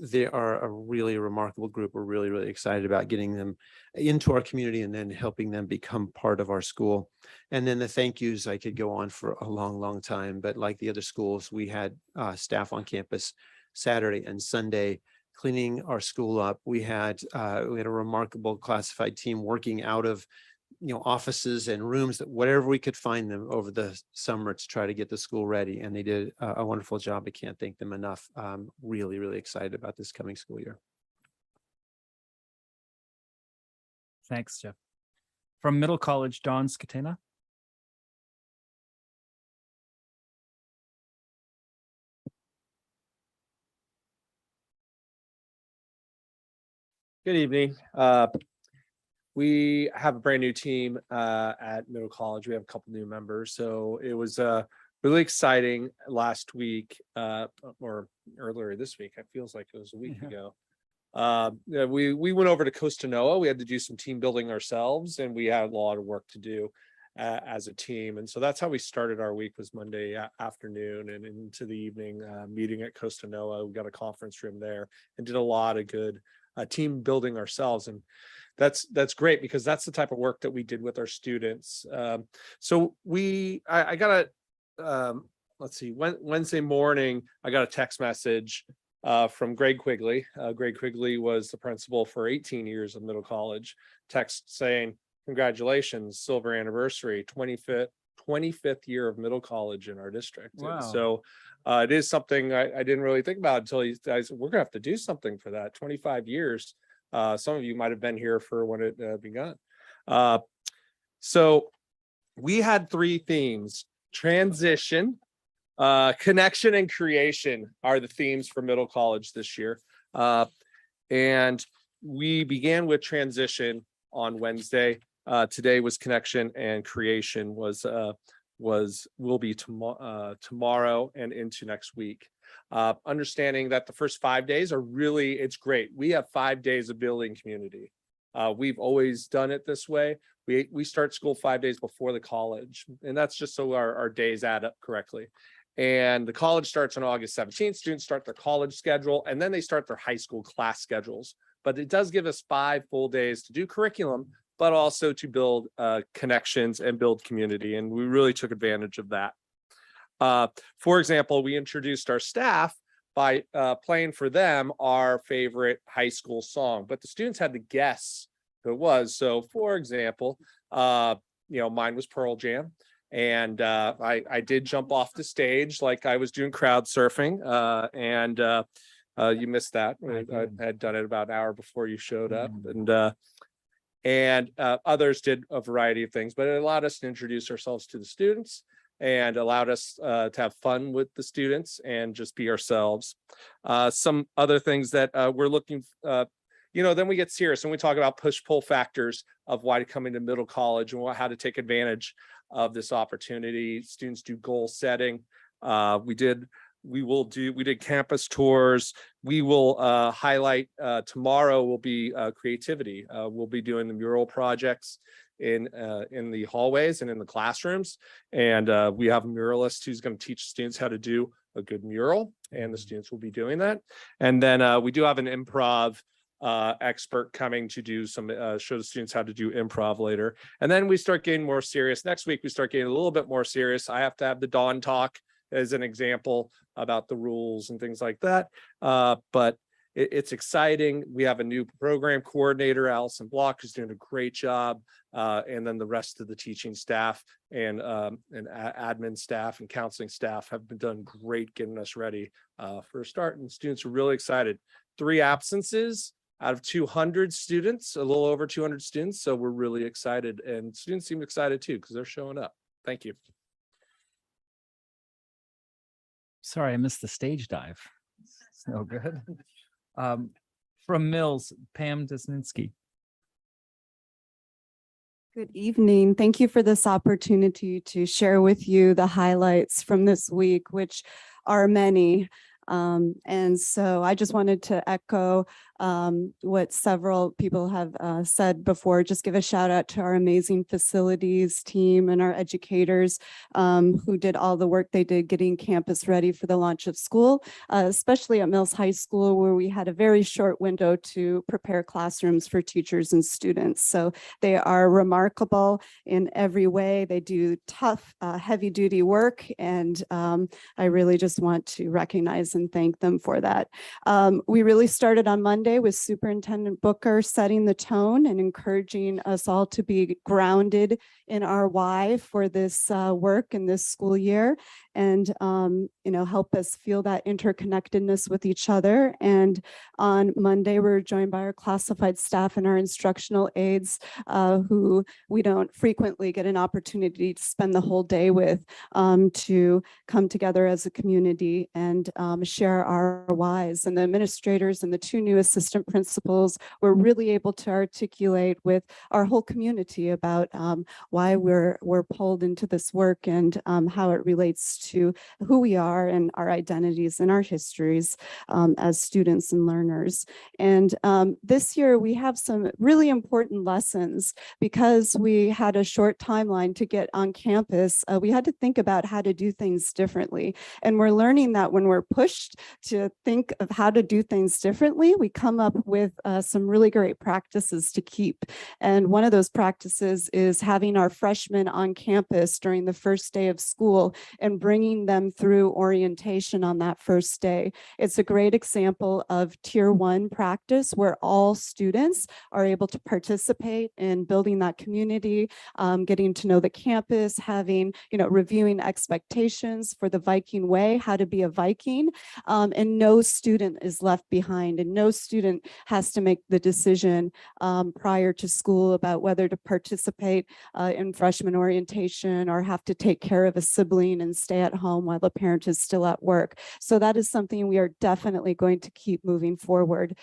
They are a really remarkable group. We're really, really excited about getting them into our community and then helping them become part of our school. And then the thank yous, I could go on for a long, long time, but like the other schools, we had staff on campus Saturday and Sunday cleaning our school up. We had a remarkable classified team working out of offices and rooms, that whatever we could find them over the summer to try to get the school ready, and they did a wonderful job. I can't thank them enough. Really, really excited about this coming school year. Thanks, Jeff. From Middle College, Don Scatena. Good evening. We have a brand new team at Middle College. We have a couple new members. So it was really exciting last week or earlier this week. It feels like it was a week ago. We went over to Costa Noa. We had to do some team building ourselves, and we had a lot of work to do as a team. And so that's how we started our week, was Monday afternoon and into the evening, meeting at Costa Noa. We got a conference room there and did a lot of good team building ourselves. And that's great, because that's the type of work that we did with our students. So I got let's see, Wednesday morning, I got a text message from Greg Quigley. Greg Quigley was the principal for 18 years of Middle College. Text saying, congratulations, silver anniversary, 25th year of Middle College in our district. Wow. And so it is something I didn't really think about until you guys, we're gonna have to do something for that. 25 years. Some of you might have been here for when it begun. So we had 3 themes: transition, connection, and creation are the themes for Middle College this year. And we began with transition on Wednesday. Today was connection, and creation will be tomorrow and into next week. Understanding that the first 5 days are really, it's great. We have 5 days of building community. We've always done it this way. We start school 5 days before the college, and that's just so our days add up correctly. And the college starts on August 17th. Students start their college schedule, and then they start their high school class schedules. But it does give us 5 full days to do curriculum, but also to build connections and build community. And we really took advantage of that. For example, we introduced our staff by playing for them our favorite high school song, but the students had to guess who it was. So for example, mine was Pearl Jam. And I did jump off the stage like I was doing crowd surfing. You missed that. I had done it about an hour before you showed up. And others did a variety of things, but it allowed us to introduce ourselves to the students and allowed us to have fun with the students and just be ourselves. Some other things that we're looking, then we get serious and we talk about push-pull factors of why to come into middle college and how to take advantage of this opportunity. Students do goal setting. We did campus tours. We will highlight tomorrow will be creativity. We'll be doing the mural projects in the hallways and in the classrooms. And we have a muralist who's going to teach students how to do a good mural, and the students will be doing that. And then we do have an improv expert coming to do some show the students how to do improv later. And then we start getting more serious. Next week, we start getting a little bit more serious. I have to have the dawn talk as an example about the rules and things like that. But it's exciting. We have a new program coordinator, Allison Block, who's doing a great job. And then the rest of the teaching staff and admin staff and counseling staff have been done great getting us ready for a start. And students are really excited. 3 absences out of 200 students, a little over 200 students. So we're really excited, and students seem excited too, because they're showing up. Thank you. Sorry, I missed the stage dive. So good. From Mills, Pam Desninsky. Good evening. Thank you for this opportunity to share with you the highlights from this week, which are many. And so I just wanted to echo what several people have said before. Just give a shout out to our amazing facilities team and our educators who did all the work they did getting campus ready for the launch of school, especially at Mills High School, where we had a very short window to prepare classrooms for teachers and students. So they are remarkable in every way. They do tough, heavy duty work, and I really just want to recognize and thank them for that. We really started on Monday with Superintendent Booker setting the tone and encouraging us all to be grounded in our why for this work in this school year, and help us feel that interconnectedness with each other. And on Monday, we're joined by our classified staff and our instructional aides who we don't frequently get an opportunity to spend the whole day with, to come together as a community and share our whys. And the administrators and the 2 new assistant principals were really able to articulate with our whole community about why we're pulled into this work and how it relates to who we are and our identities and our histories as students and learners. And this year we have some really important lessons. Because we had a short timeline to get on campus, we had to think about how to do things differently. And we're learning that when we're pushed to think of how to do things differently, we come up with some really great practices to keep. And one of those practices is having our freshmen on campus during the first day of school and bringing them through orientation on that first day. It's a great example of Tier 1 practice where all students are able to participate in building that community, getting to know the campus, having, reviewing expectations for the Viking way, how to be a Viking, and no student is left behind, and no student has to make the decision prior to school about whether to participate in freshman orientation or have to take care of a sibling and stay stay at home while the parent is still at work. So that is something we are definitely going to keep moving forward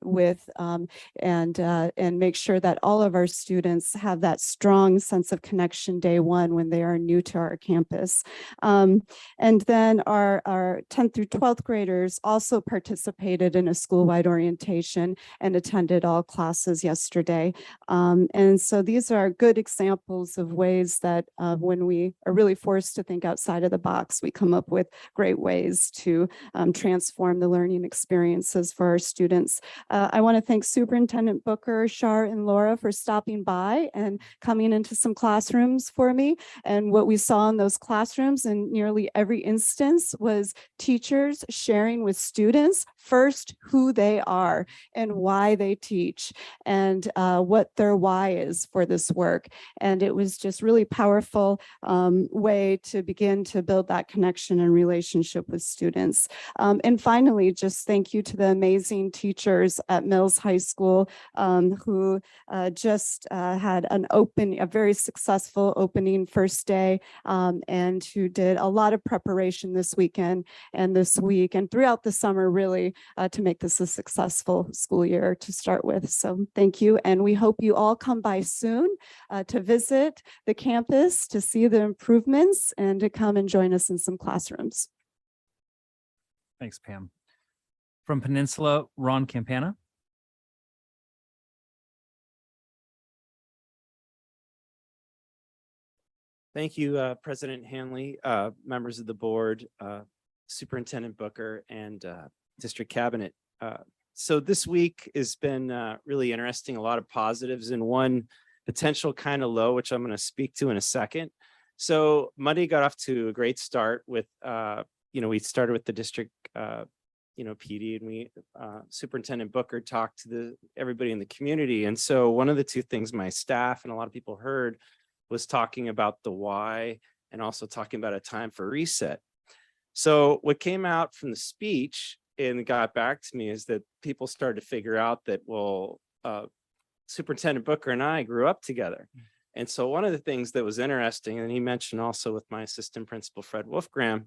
with and make sure that all of our students have that strong sense of connection day one when they are new to our campus. And then our 10th through 12th graders also participated in a school-wide orientation and attended all classes yesterday. And so these are good examples of ways that when we are really forced to think outside of the box, we come up with great ways to transform the learning experiences for our students. I want to thank Superintendent Booker, Shar, and Laura for stopping by and coming into some classrooms for me. And what we saw in those classrooms in nearly every instance was teachers sharing with students first who they are and why they teach and what their why is for this work. And it was just really powerful way to begin to build that connection and relationship with students. And finally, just thank you to the amazing teachers at Mills High School who just had a very successful opening first day and who did a lot of preparation this weekend and this week and throughout the summer really to make this a successful school year to start with. So thank you. And we hope you all come by soon to visit the campus, to see the improvements and to come and join us in some classrooms. Thanks, Pam. From Peninsula, Ron Campana. Thank you, President Hanley, members of the board, Superintendent Booker, and District Cabinet. So this week has been really interesting, a lot of positives and one potential kind of low, which I'm going to speak to in a second. So Monday got off to a great start with, we started with the district, PD, and we, Superintendent Booker talked to everybody in the community. And so one of the two things my staff and a lot of people heard was talking about the why and also talking about a time for reset. So what came out from the speech and got back to me is that people started to figure out that, well, Superintendent Booker and I grew up together. And so one of the things that was interesting, and he mentioned also with my assistant principal, Fred Wolfgram,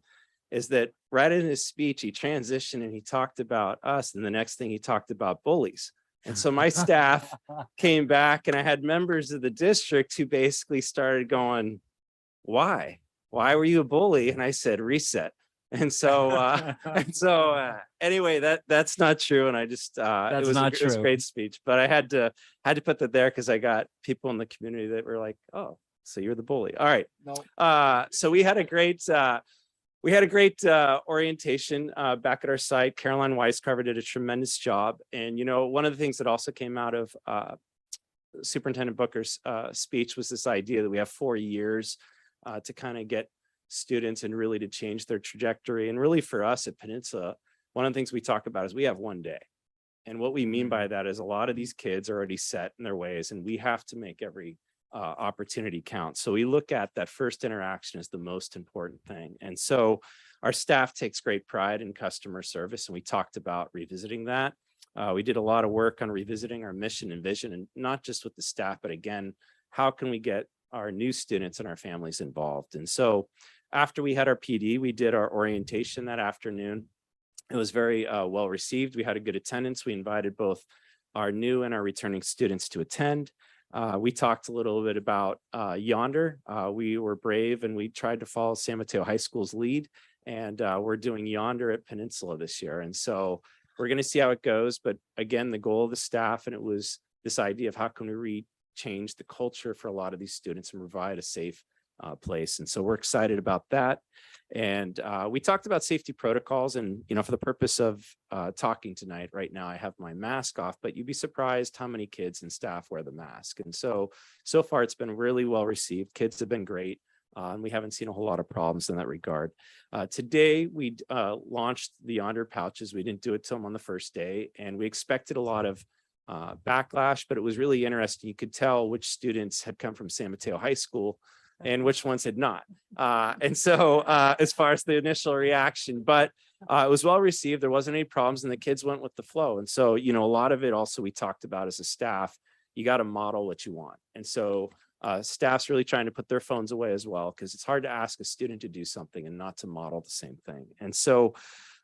is that right in his speech, he transitioned and he talked about us. And the next thing he talked about bullies. And so my staff came back and I had members of the district who basically started going, why were you a bully? And I said, reset. And so, anyway, that's not true. And I just, it was a great speech, but I had to put that there because I got people in the community that were like, oh, so you're the bully. All right. No. So we had a great, orientation back at our site. Caroline Weiscarver did a tremendous job. And, one of the things that also came out of Superintendent Booker's speech was this idea that we have 4 years to kind of get students and really to change their trajectory. And really for us at Peninsula, one of the things we talk about is we have one day. And what we mean by that is a lot of these kids are already set in their ways and we have to make every opportunity count. So we look at that first interaction as the most important thing. And so our staff takes great pride in customer service. And we talked about revisiting that. We did a lot of work on revisiting our mission and vision, and not just with the staff, but again, how can we get our new students and our families involved? And so after we had our PD, we did our orientation that afternoon. It was very well received. We had a good attendance. We invited both our new and our returning students to attend. We talked a little bit about Yonder. We were brave and we tried to follow San Mateo High School's lead, and we're doing Yonder at Peninsula this year. And so we're going to see how it goes. But again, the goal of the staff, and it was this idea of how can we change the culture for a lot of these students and provide a safe place. And so we're excited about that. And we talked about safety protocols, and, for the purpose of talking tonight, right now, I have my mask off, but you'd be surprised how many kids and staff wear the mask. And so far it's been really well received. Kids have been great. And we haven't seen a whole lot of problems in that regard. Today, we launched the Yonder pouches. We didn't do it till them on the first day, and we expected a lot of backlash, but it was really interesting. You could tell which students had come from San Mateo High School and which ones had not. And so as far as the initial reaction, but it was well received. There wasn't any problems and the kids went with the flow. And so, a lot of it also we talked about as a staff, you got to model what you want. And so Staff's really trying to put their phones away as well, because it's hard to ask a student to do something and not to model the same thing. And so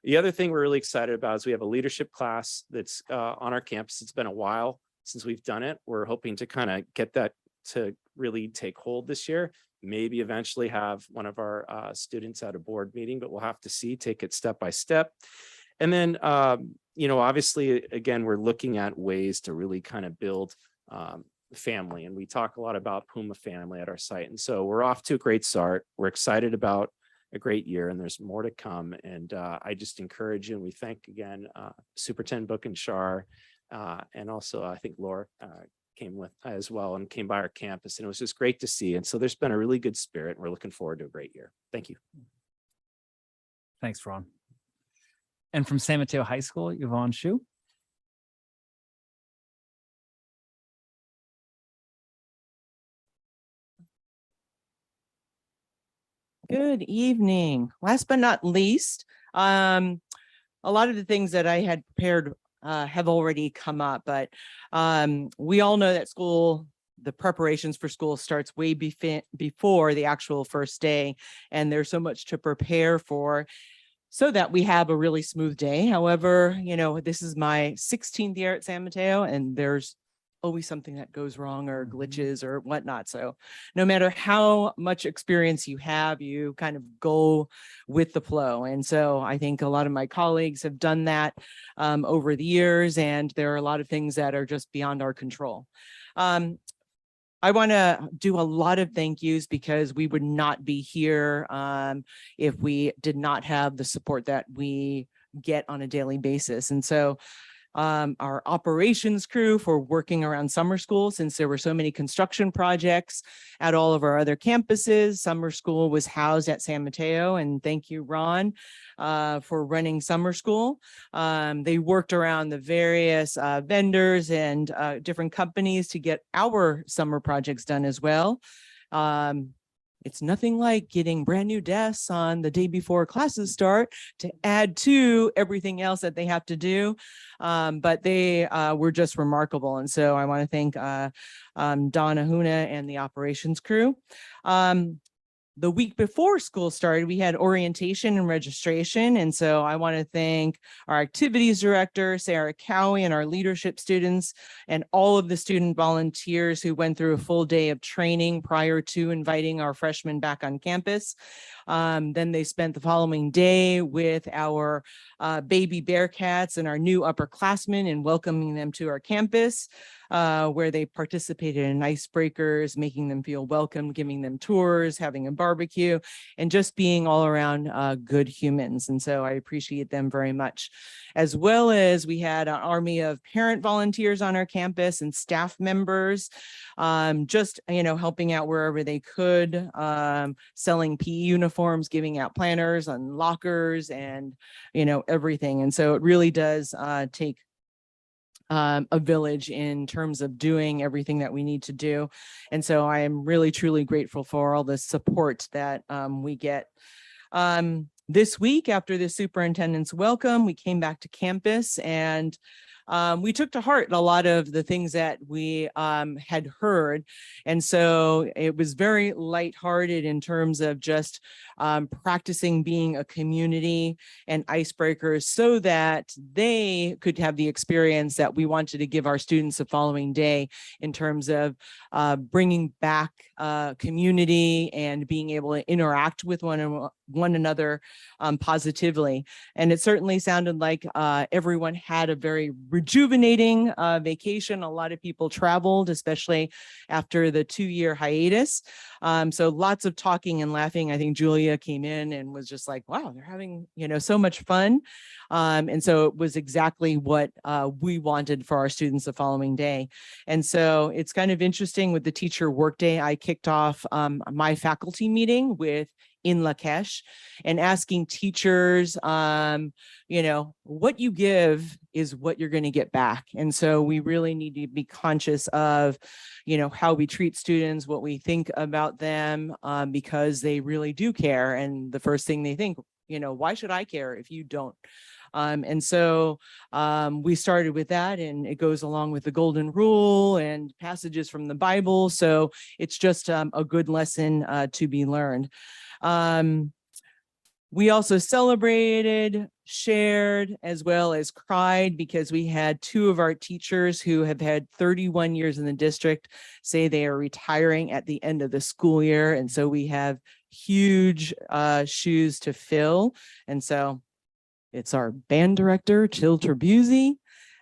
the other thing we're really excited about is we have a leadership class that's on our campus. It's been a while since we've done it. We're hoping to kind of get that to really take hold this year. Maybe eventually have one of our students at a board meeting, but we'll have to see, take it step by step. And then, obviously, again, we're looking at ways to really kind of build family. And we talk a lot about Puma family at our site. And so we're off to a great start. We're excited about a great year, and there's more to come. And I just encourage you, and we thank again Superintendent Book and Shar, and also I think Laura came with as well and came by our campus, and it was just great to see. And so there's been a really good spirit, and we're looking forward to a great year. Thank you. Thanks, Ron. And from San Mateo High School, Yvonne Shu. Good evening. Last but not least, a lot of the things that I had prepared have already come up, but we all know that the preparations for school starts way before the actual first day, and there's so much to prepare for so that we have a really smooth day. However, this is my 16th year at San Mateo, and there's always something that goes wrong or glitches or whatnot. So no matter how much experience you have, you kind of go with the flow. And so I think a lot of my colleagues have done that over the years, and there are a lot of things that are just beyond our control. I want to do a lot of thank yous, because we would not be here if we did not have the support that we get on a daily basis. And so our operations crew for working around summer school, since there were so many construction projects at all of our other campuses. Summer school was housed at San Mateo, and thank you, Ron, for running summer school. They worked around the various vendors and different companies to get our summer projects done as well. It's nothing like getting brand new desks on the day before classes start to add to everything else that they have to do. But they were just remarkable. And so I want to thank Donna Huna and the operations crew. The week before school started, we had orientation and registration. And so I want to thank our activities director, Sarah Cowie, and our leadership students, and all of the student volunteers who went through a full day of training prior to inviting our freshmen back on campus. Then they spent the following day with our baby Bearcats and our new upperclassmen and welcoming them to our campus, where they participated in icebreakers, making them feel welcome, giving them tours, having a barbecue, and just being all around good humans. And so I appreciate them very much. As well as we had an army of parent volunteers on our campus and staff members, just, helping out wherever they could, selling PE uniforms, giving out planners and lockers and, everything. And so it really does take a village in terms of doing everything that we need to do. And so I am really, truly grateful for all the support that we get. This week, after the superintendent's welcome, we came back to campus, and we took to heart a lot of the things that we had heard. And so it was very lighthearted in terms of just practicing being a community and icebreakers, so that they could have the experience that we wanted to give our students the following day, in terms of bringing back community and being able to interact with one another positively. And it certainly sounded like everyone had a very rejuvenating vacation. A lot of people traveled, especially after the 2-year hiatus. So lots of talking and laughing. I think Julia came in and was just like, wow, they're having, so much fun. And so it was exactly what we wanted for our students the following day. And so it's kind of interesting with the teacher workday. I kicked off my faculty meeting with in Lakesh and asking teachers, what you give is what you're going to get back. And so we really need to be conscious of, how we treat students, what we think about them, because they really do care. And the first thing they think, why should I care if you don't? And so we started with that, and it goes along with the golden rule and passages from the Bible. So it's just a good lesson to be learned. We also celebrated, shared, as well as cried because we had two of our teachers who have had 31 years in the district say they are retiring at the end of the school year. And so we have huge shoes to fill. And so it's our band director, Jill Trabuzzi,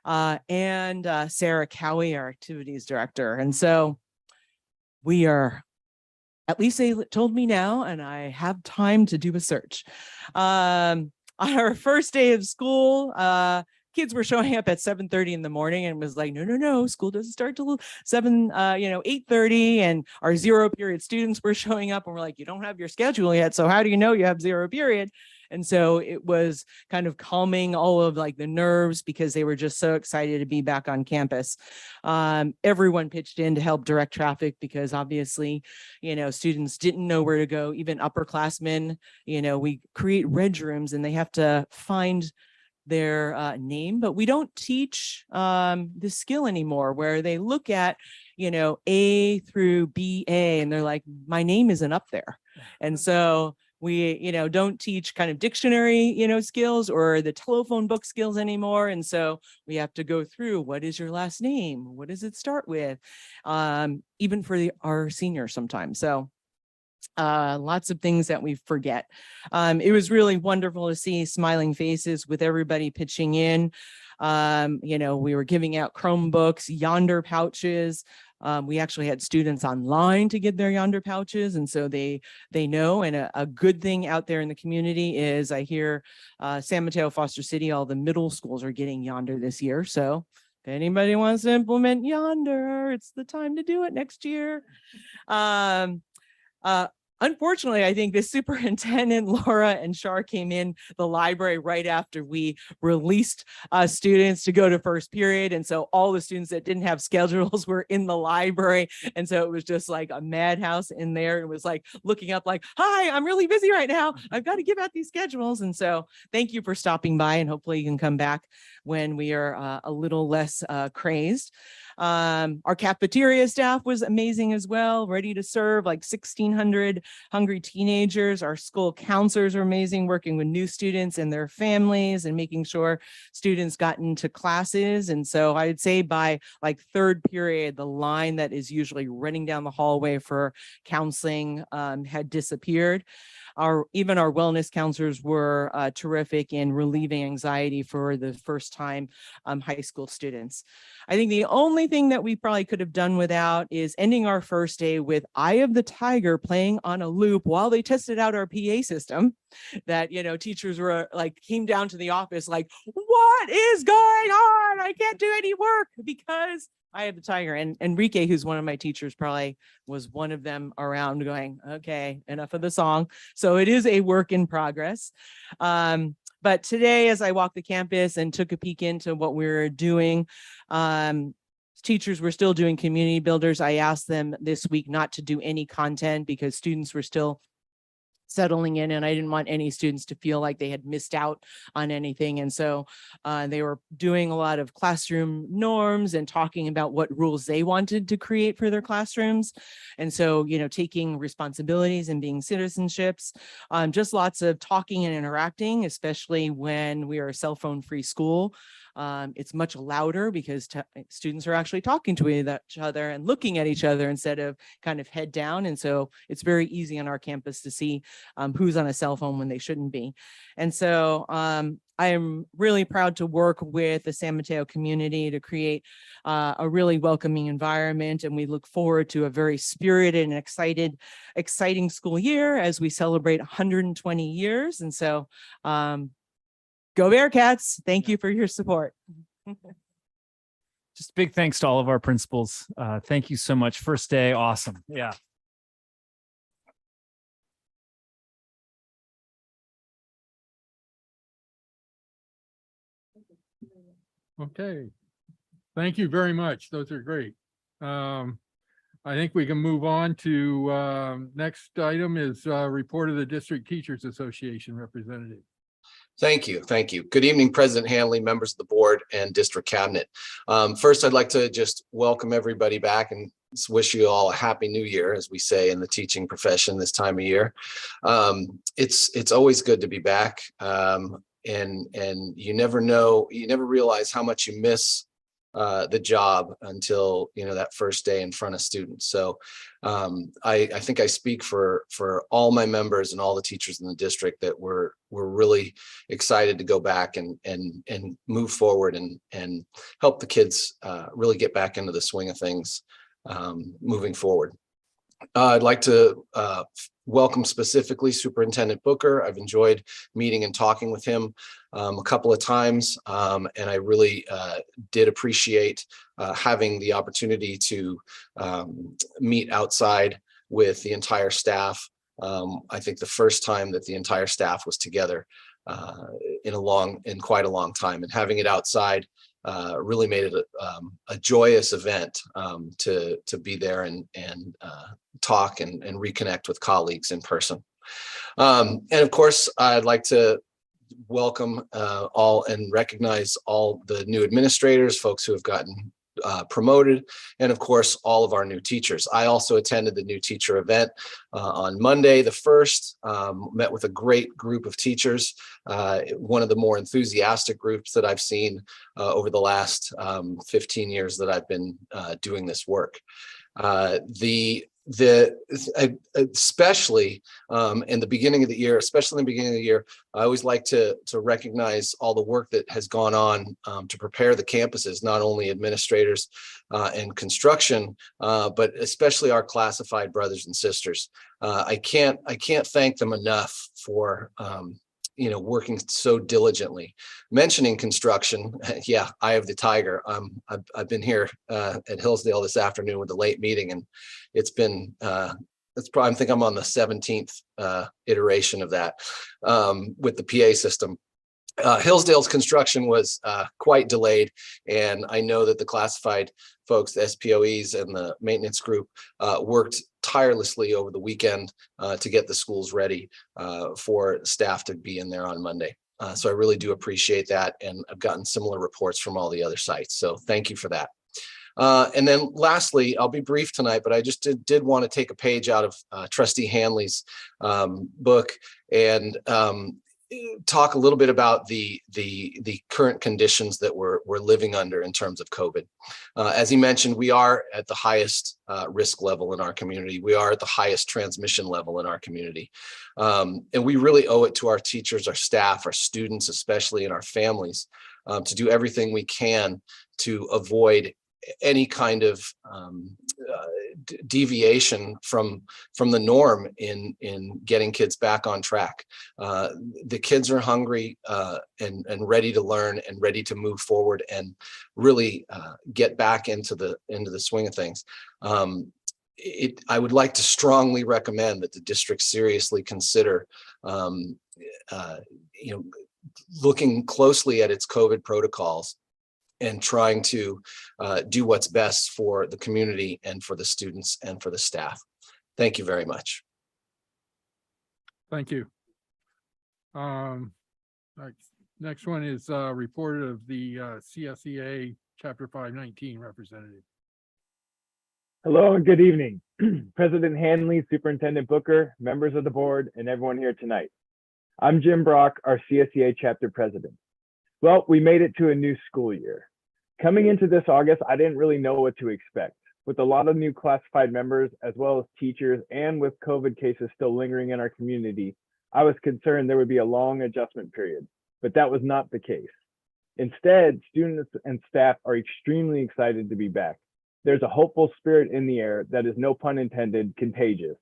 and Sarah Cowie, our activities director. And so we are, at least they told me now, and I have time to do a search. On our first day of school, kids were showing up at 7:30 in the morning and was like, no, school doesn't start till 8:30. And our zero period students were showing up and we're like, you don't have your schedule yet. So how do you know you have zero period? And so it was kind of calming all of like the nerves because they were just so excited to be back on campus. Everyone pitched in to help direct traffic because obviously, students didn't know where to go, even upperclassmen. We create reg rooms and they have to find their name, but we don't teach the skill anymore where they look at, A through BA and they're like, my name isn't up there. And so we, don't teach kind of dictionary, skills or the telephone book skills anymore. And so we have to go through, what is your last name? What does it start with? Even for our seniors sometimes. So lots of things that we forget. It was really wonderful to see smiling faces with everybody pitching in. We were giving out Chromebooks, Yonder pouches. We actually had students online to get their Yonder pouches. And so they know, and a good thing out there in the community is I hear San Mateo, Foster City, all the middle schools are getting Yonder this year. So if anybody wants to implement Yonder, it's the time to do it next year. Unfortunately, I think the superintendent, Laura and Shar, came in the library right after we released students to go to first period. And so all the students that didn't have schedules were in the library. And so it was just like a madhouse in there. It was like looking up like, hi, I'm really busy right now. I've got to give out these schedules. And so thank you for stopping by, and hopefully you can come back when we are a little less crazed. Our cafeteria staff was amazing as well, ready to serve like 1,600 hungry teenagers. Our school counselors are amazing, working with new students and their families and making sure students got into classes. And so I'd say by like third period, the line that is usually running down the hallway for counseling had disappeared. Even our wellness counselors were terrific in relieving anxiety for the first time high school students. I think the only thing that we probably could have done without is ending our first day with Eye of the Tiger playing on a loop while they tested out our PA system. That, teachers were like, came down to the office like, what is going on? I can't do any work because Eye of the Tiger. And Enrique, who's one of my teachers, probably was one of them around going, okay, enough of the song. So it is a work in progress. But today, as I walked the campus and took a peek into what we were doing, teachers were still doing community builders. I asked them this week not to do any content because students were still settling in, and I didn't want any students to feel like they had missed out on anything. And so they were doing a lot of classroom norms and talking about what rules they wanted to create for their classrooms. And so, taking responsibilities and being citizenships, just lots of talking and interacting, especially when we are a cell phone free school. It's much louder because students are actually talking to each other and looking at each other instead of kind of head down. And so it's very easy on our campus to see who's on a cell phone when they shouldn't be. And so I am really proud to work with the San Mateo community to create a really welcoming environment. And we look forward to a very spirited and exciting school year as we celebrate 120 years. And so go Bearcats. Thank you for your support. Just big thanks to all of our principals. Thank you so much. First day, awesome. Yeah. Okay. Thank you very much. Those are great. I think we can move on to next item is report of the District Teachers Association representative. Thank you. Thank you. Good evening, President Hanley, members of the board and district cabinet. First, I'd like to just welcome everybody back and wish you all a happy new year, as we say in the teaching profession this time of year. It's always good to be back. And you never know, you never realize how much you miss the job until, you know, that first day in front of students. So I think I speak for all my members and all the teachers in the district that we're really excited to go back and move forward and help the kids really get back into the swing of things moving forward. I'd like to welcome specifically Superintendent Booker. I've enjoyed meeting and talking with him a couple of times, and I really did appreciate having the opportunity to meet outside with the entire staff. I think the first time that the entire staff was together in quite a long time, and having it outside really made it a joyous event to be there and talk and reconnect with colleagues in person. And of course, I'd like to welcome all and recognize all the new administrators, folks who have gotten promoted, and of course, all of our new teachers. I also attended the new teacher event on Monday, the 1st, met with a great group of teachers, one of the more enthusiastic groups that I've seen over the last 15 years that I've been doing this work. Especially in the beginning of the year, I always like to recognize all the work that has gone on to prepare the campuses, not only administrators and construction, but especially our classified brothers and sisters. I can't thank them enough for working so diligently. Mentioning construction, yeah, eye of the tiger. I've been here at Hillsdale this afternoon with a late meeting, and it's been it's probably, I think I'm on the 17th iteration of that with the PA system. Hillsdale's construction was quite delayed, and I know that the classified folks, the SPOEs and the maintenance group worked tirelessly over the weekend to get the schools ready for staff to be in there on Monday. So I really do appreciate that, and I've gotten similar reports from all the other sites. So thank you for that. And then lastly, I'll be brief tonight, but I just did want to take a page out of Trustee Hanley's book and talk a little bit about the current conditions that we're living under in terms of COVID. As he mentioned, we are at the highest risk level in our community. We are at the highest transmission level in our community. And we really owe it to our teachers, our staff, our students, especially, and our families to do everything we can to avoid any kind of deviation from the norm in getting kids back on track. The kids are hungry and ready to learn and ready to move forward and really get back into the swing of things. I would like to strongly recommend that the district seriously consider looking closely at its COVID protocols and trying to do what's best for the community and for the students and for the staff. Thank you very much. Thank you. Next one is report of the CSEA Chapter 519 representative. Hello and good evening. President Hanley, Superintendent Booker, members of the board, and everyone here tonight. I'm Jim Brock, our CSEA chapter president. Well, we made it to a new school year. Coming into this August, I didn't really know what to expect. With a lot of new classified members, as well as teachers, and with COVID cases still lingering in our community, I was concerned there would be a long adjustment period, but that was not the case. Instead, students and staff are extremely excited to be back. There's a hopeful spirit in the air that is, no pun intended, contagious.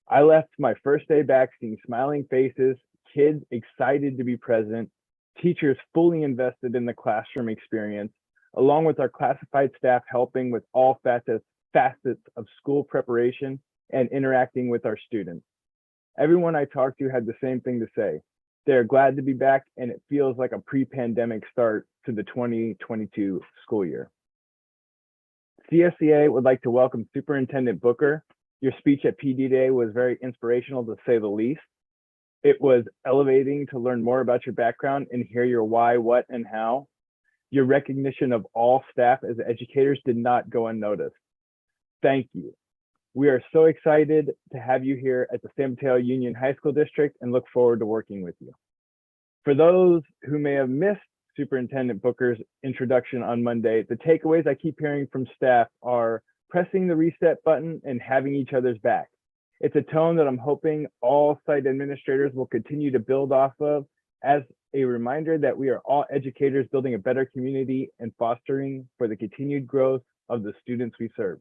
I left my first day back seeing smiling faces, kids excited to be present, teachers fully invested in the classroom experience, along with our classified staff helping with all facets of school preparation and interacting with our students. Everyone I talked to had the same thing to say. They're glad to be back, and it feels like a pre-pandemic start to the 2022 school year. CSEA would like to welcome Superintendent Booker. Your speech at PD Day was very inspirational, to say the least. It was elevating to learn more about your background and hear your why, what, and how. Your recognition of all staff as educators did not go unnoticed. Thank you. We are so excited to have you here at the San Mateo Union High School District and look forward to working with you. For those who may have missed Superintendent Booker's introduction on Monday, the takeaways I keep hearing from staff are pressing the reset button and having each other's back. It's a tone that I'm hoping all site administrators will continue to build off of as a reminder that we are all educators building a better community and fostering for the continued growth of the students we serve.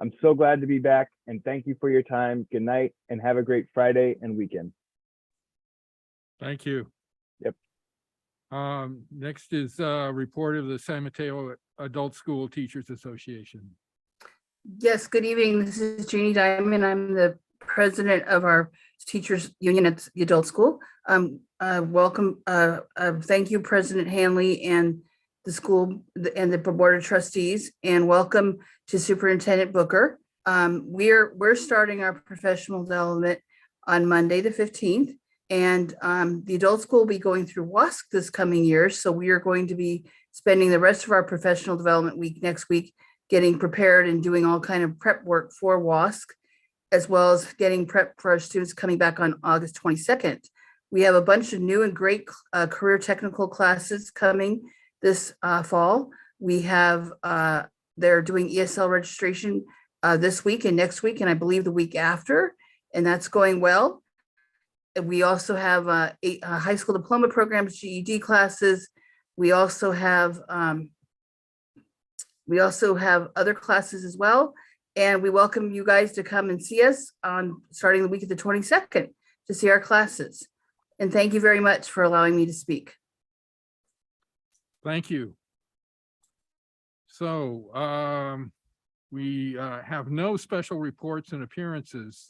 I'm so glad to be back and thank you for your time. Good night and have a great Friday and weekend. Thank you. Yep. Next is a report of the San Mateo Adult School Teachers Association. Yes, good evening. This is Jeannie Diamond. I'm the president of our teachers union at the adult school. Welcome. Thank you, President Hanley and the school and the board of trustees, and welcome to Superintendent Booker. We're starting our professional development on Monday, the 15th, and the adult school will be going through WASC this coming year. So we are going to be spending the rest of our professional development week next week getting prepared and doing all kind of prep work for WASC, as well as getting prep for our students coming back on August 22nd. We have a bunch of new and great career technical classes coming this fall. We have, they're doing ESL registration this week and next week, and I believe the week after, and that's going well. We also have high school diploma programs, GED classes. We also have other classes as well. And we welcome you guys to come and see us on starting the week of the 22nd to see our classes. And thank you very much for allowing me to speak. Thank you. So we have no special reports and appearances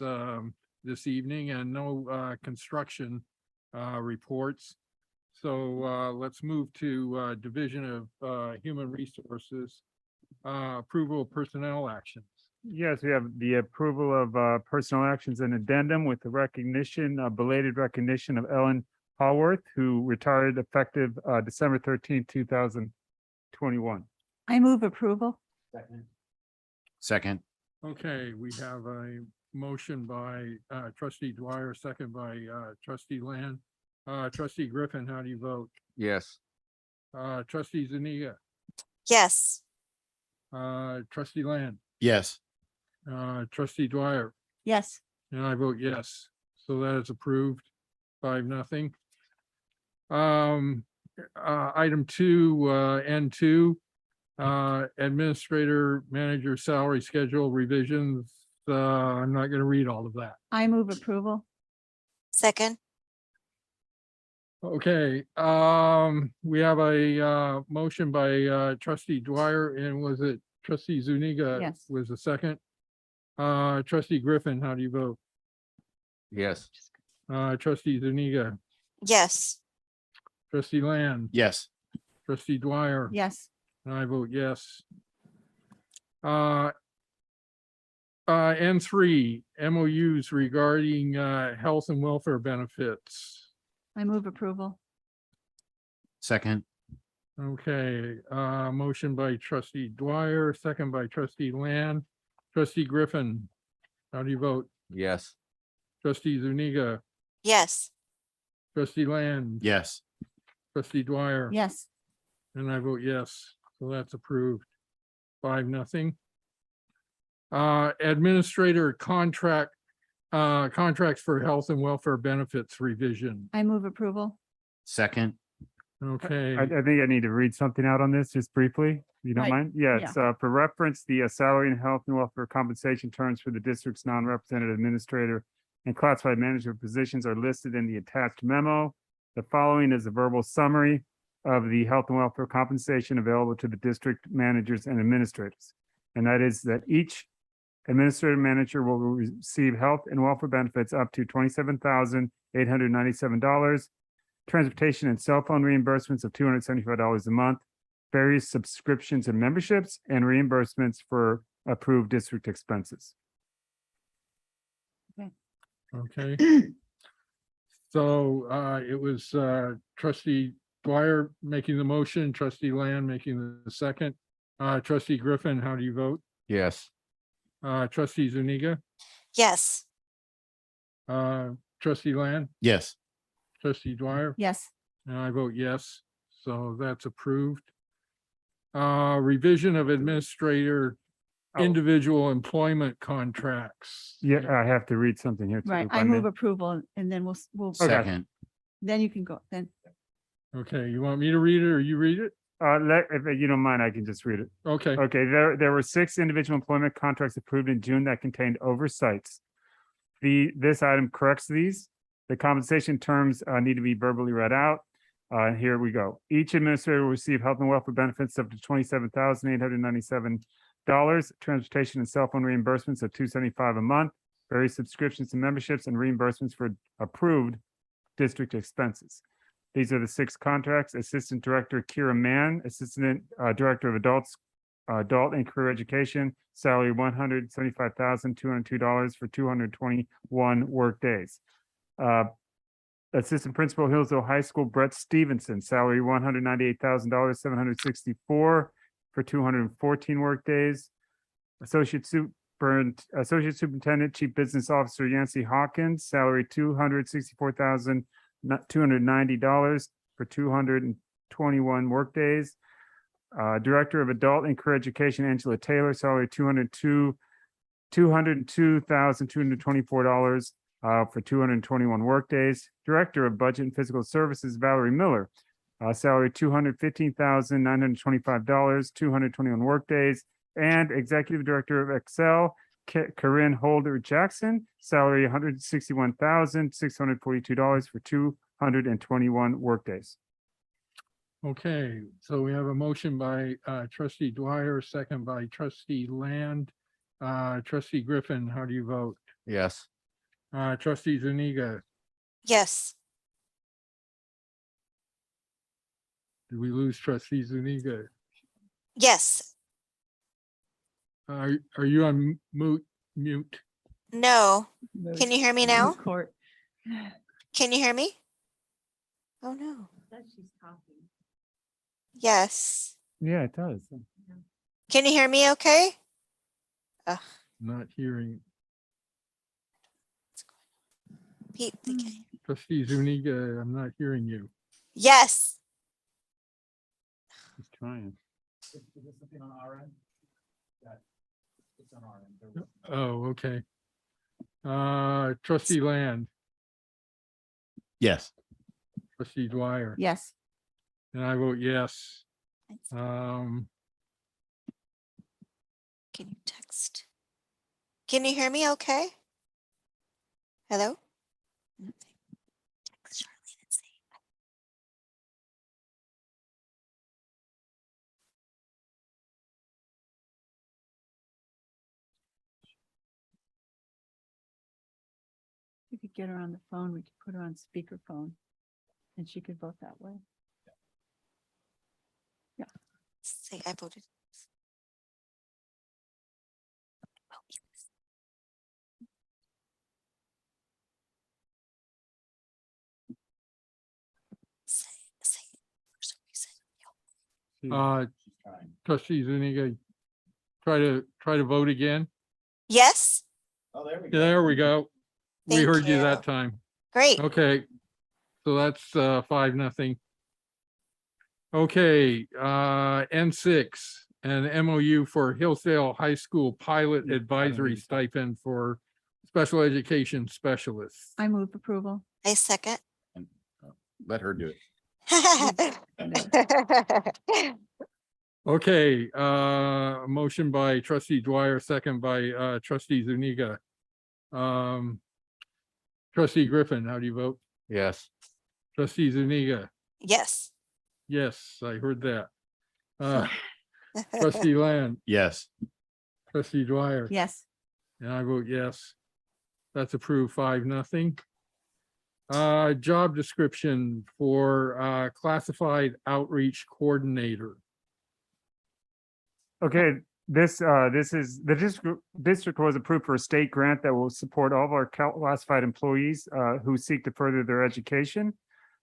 this evening and no construction reports. So let's move to Division of Human Resources, approval of personnel actions. Yes, we have the approval of personnel actions and addendum with the recognition, belated recognition of Ellen Haworth, who retired effective December 13th, 2021. I move approval. Second. Okay, we have a motion by trustee Dwyer, second by trustee Land. Trustee Griffin, how do you vote? Yes. Trustee Zuniga, Yes. trustee Land, Yes. trustee Dwyer, Yes. and I vote yes. So that is approved, 5-0. Item 2, N2, administrator manager salary schedule revisions. I'm not going to read all of that. I move approval. Second. Okay, we have a motion by trustee Dwyer, and was it trustee Zuniga? Yes. Was the second. Trustee Griffin, how do you vote? Yes. Trustee Zuniga, Yes. trustee Land, Yes. trustee Dwyer. Yes. And I vote yes. N3, MOUs regarding health and welfare benefits. I move approval. Second. Okay, motion by trustee Dwyer, second by trustee Land. Trustee Griffin, how do you vote? Yes. Trustee Zuniga, Yes. trustee Land, Yes. trustee Dwyer. Yes. And I vote yes, so that's approved, 5-0. Administrator contracts for health and welfare benefits revision. I move approval. Second. Okay. I think I need to read something out on this just briefly, if you don't Right. mind. Yeah, it's for reference, the salary and health and welfare compensation terms for the district's non-represented administrator and classified manager positions are listed in the attached memo. The following is a verbal summary of the health and welfare compensation available to the district managers and administrators. And that is that each administrative manager will receive health and welfare benefits up to $27,897, transportation and cell phone reimbursements of $275 a month, various subscriptions and memberships, and reimbursements for approved district expenses. Okay. So it was trustee Dwyer making the motion, trustee Land making the second. Trustee Griffin, how do you vote? Yes. Trustee Zuniga, Yes. trustee Land, Yes. trustee Dwyer, Yes. and I vote yes. So that's approved. Revision of administrator Oh. individual employment contracts. Yeah, I have to read something here. too, Right. if I may. move approval and then we'll, Second. then you can go, then. Okay, you want me to read it or you read it? If you don't mind, I can just read it. Okay. Okay, there were 6 individual employment contracts approved in June that contained oversights. This item corrects these. The compensation terms need to be verbally read out. Here we go. Each administrator will receive health and welfare benefits up to $27,897, transportation and cell phone reimbursements of $275 a month, various subscriptions and memberships and reimbursements for approved district expenses. These are the 6 contracts. Assistant Director Kira Mann, Assistant Director of Adult and Career Education, salary $175,202 for 221 work days. Assistant Principal Hillsdale High School, Brett Stevenson, salary $198,000, 764 for 214 work days. Associate Superintendent, Chief Business Officer Yancey Hawkins, salary $264,290 for 221 work days. Director of Adult and Career Education, Angela Taylor, salary $202,224 for 221 work days. Director of Budget and Fiscal Services, Valerie Miller, salary $215,925, 221 work days. And Executive Director of Excel, Corinne Holder Jackson, salary $161,642 for 221 work days. Okay, so we have a motion by trustee Dwyer, second by trustee Land. Trustee Griffin, how do you vote? Yes. Trustee Zuniga, Yes. did we lose trustee Zuniga? Yes. Are you on mute? No. Can you hear me now? Court. Can you hear me? Oh, no. Yes. Yeah, it does. Can you hear me okay? Not hearing. Pete, Trustee Zuniga, I'm not hearing you. yes. He's trying. Oh, okay. Trustee Land, Yes. trustee Dwyer. Yes. And I vote yes. Can you text? Can you hear me okay? Hello? Text Charlene and say, You could get her on the phone. We could put her on speakerphone and she could vote that way. Yeah. say I voted. Oh, yes. Say for some reason. Trustee Zuniga, try to vote again. Yes. Oh, there we There we go. We Thank heard you you. that time. Great. Okay, so that's 5-0. Okay, N6, an MOU for Hillsdale High School Pilot Advisory Stipend for special education specialists. I move approval. I second. Let her do it. Okay, motion by trustee Dwyer, second by trustee Zuniga. Trustee Griffin, how do you vote? Yes. Trustee Zuniga? Yes. Yes, I heard that. Trustee Land? Yes. Trustee Dwyer? Yes. And I vote yes. That's approved 5-0. Job description for classified outreach coordinator. Okay, this is, the district was approved for a state grant that will support all of our classified employees who seek to further their education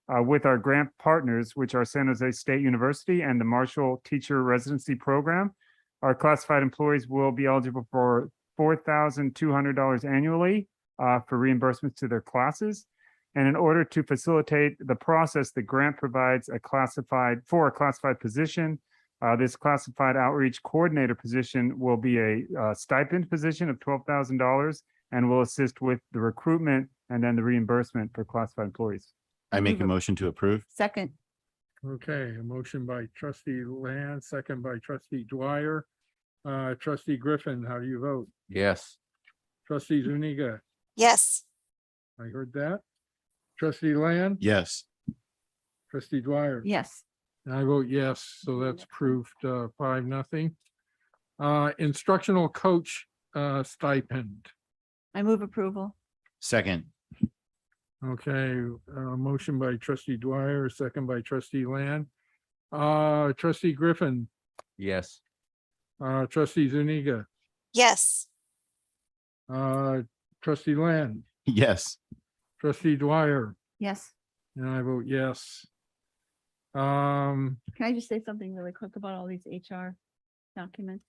with our grant partners, which are San Jose State University and the Marshall Teacher Residency Program. Our classified employees will be eligible for $4,200 annually for reimbursements to their classes. And in order to facilitate the process, the grant provides a classified position. This classified outreach coordinator position will be a stipend position of $12,000 and will assist with the recruitment and then the reimbursement for classified employees. I make a motion to approve. Second, Okay, a motion by trustee Land, second by trustee Dwyer. Trustee Griffin, how do you vote? Yes. Trustee Zuniga, Yes. I heard that. Trustee Land? Yes. Trustee Dwyer? yes. And I vote yes, so that's approved 5-0. Instructional coach stipend. I move approval. Second. Okay, motion by trustee Dwyer, second by trustee Land. Trustee Griffin, Yes. trustee Zuniga, Yes. trustee Land, Yes. trustee Dwyer, Yes. and I vote yes. Can I just say something really quick about all these HR documents?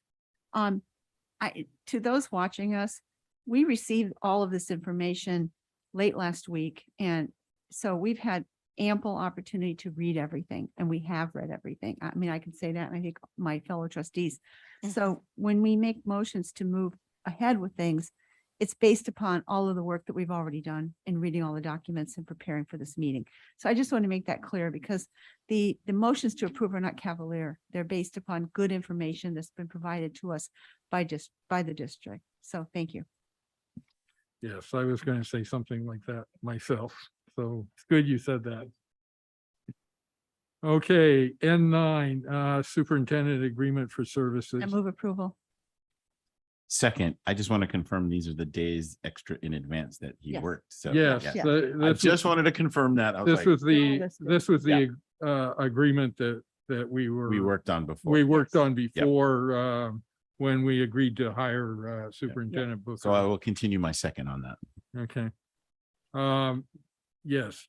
To those watching us, we received all of this information late last week. And so we've had ample opportunity to read everything, and we have read everything. I mean, I can say that, and I think my fellow trustees. So when we make motions to move ahead with things, it's based upon all of the work that we've already done in reading all the documents and preparing for this meeting. So I just want to make that clear, because the motions to approve are not cavalier. They're based upon good information that's been provided to us by the district. So thank you. Yes, I was going to say something like that myself, so it's good you said that. Okay, N9, superintendent agreement for services. I move approval. Second, I just want to confirm these are the days extra in advance that he Yes. worked. So Yes, yeah. the- I this just was- wanted to confirm that. I was This like, was the, listed. this was the agreement that we we worked on before. we worked on Yep. before when we agreed to hire Superintendent Booker. So I will continue my second on that. Okay. Yes,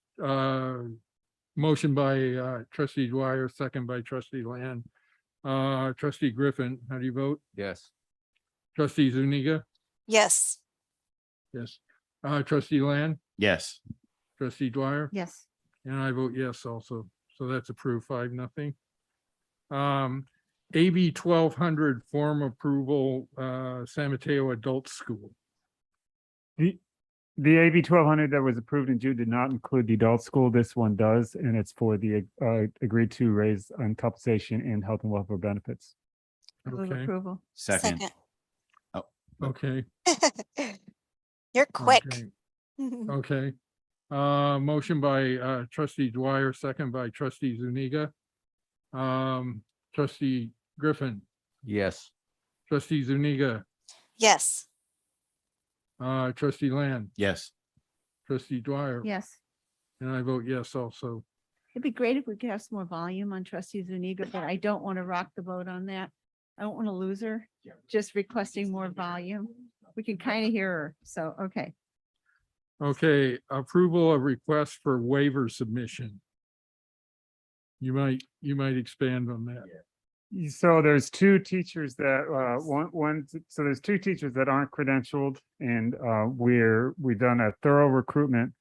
motion by trustee Dwyer, second by trustee Land. Trustee Griffin, how do you vote? Yes. Trustee Zuniga? Yes. Yes. Trustee Land, Yes. trustee Dwyer? Yes. And I vote yes also. So that's approved 5-0. AB 1200 form approval, San Mateo Adult School. The AB 1200 that was approved in June did not include the adult school. This one does, and it's for the agreed to raise on compensation and health and welfare benefits. I move Okay. approval. Second. Okay. You're quick. Okay. Motion by trustee Dwyer, second by trustee Zuniga. Trustee Griffin, Yes. trustee Zuniga, Yes. trustee Land, Yes. trustee Dwyer. Yes. And I vote yes also. It'd be great if we could have some more volume on trustee Zuniga, but I don't want to rock the boat on that. I don't want to lose her, just requesting more volume. We can kind of hear her. So, okay. Okay, approval of request for waiver submission. You might expand on that. So there's two teachers that, so there's two teachers that aren't credentialed, and we've done a thorough recruitment.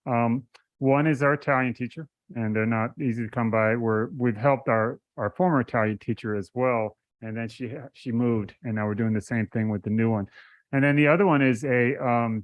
One is our Italian teacher, and they're not easy to come by. We've helped our former Italian teacher as well, and then she moved, and now we're doing the same thing with the new one. And then the other one is a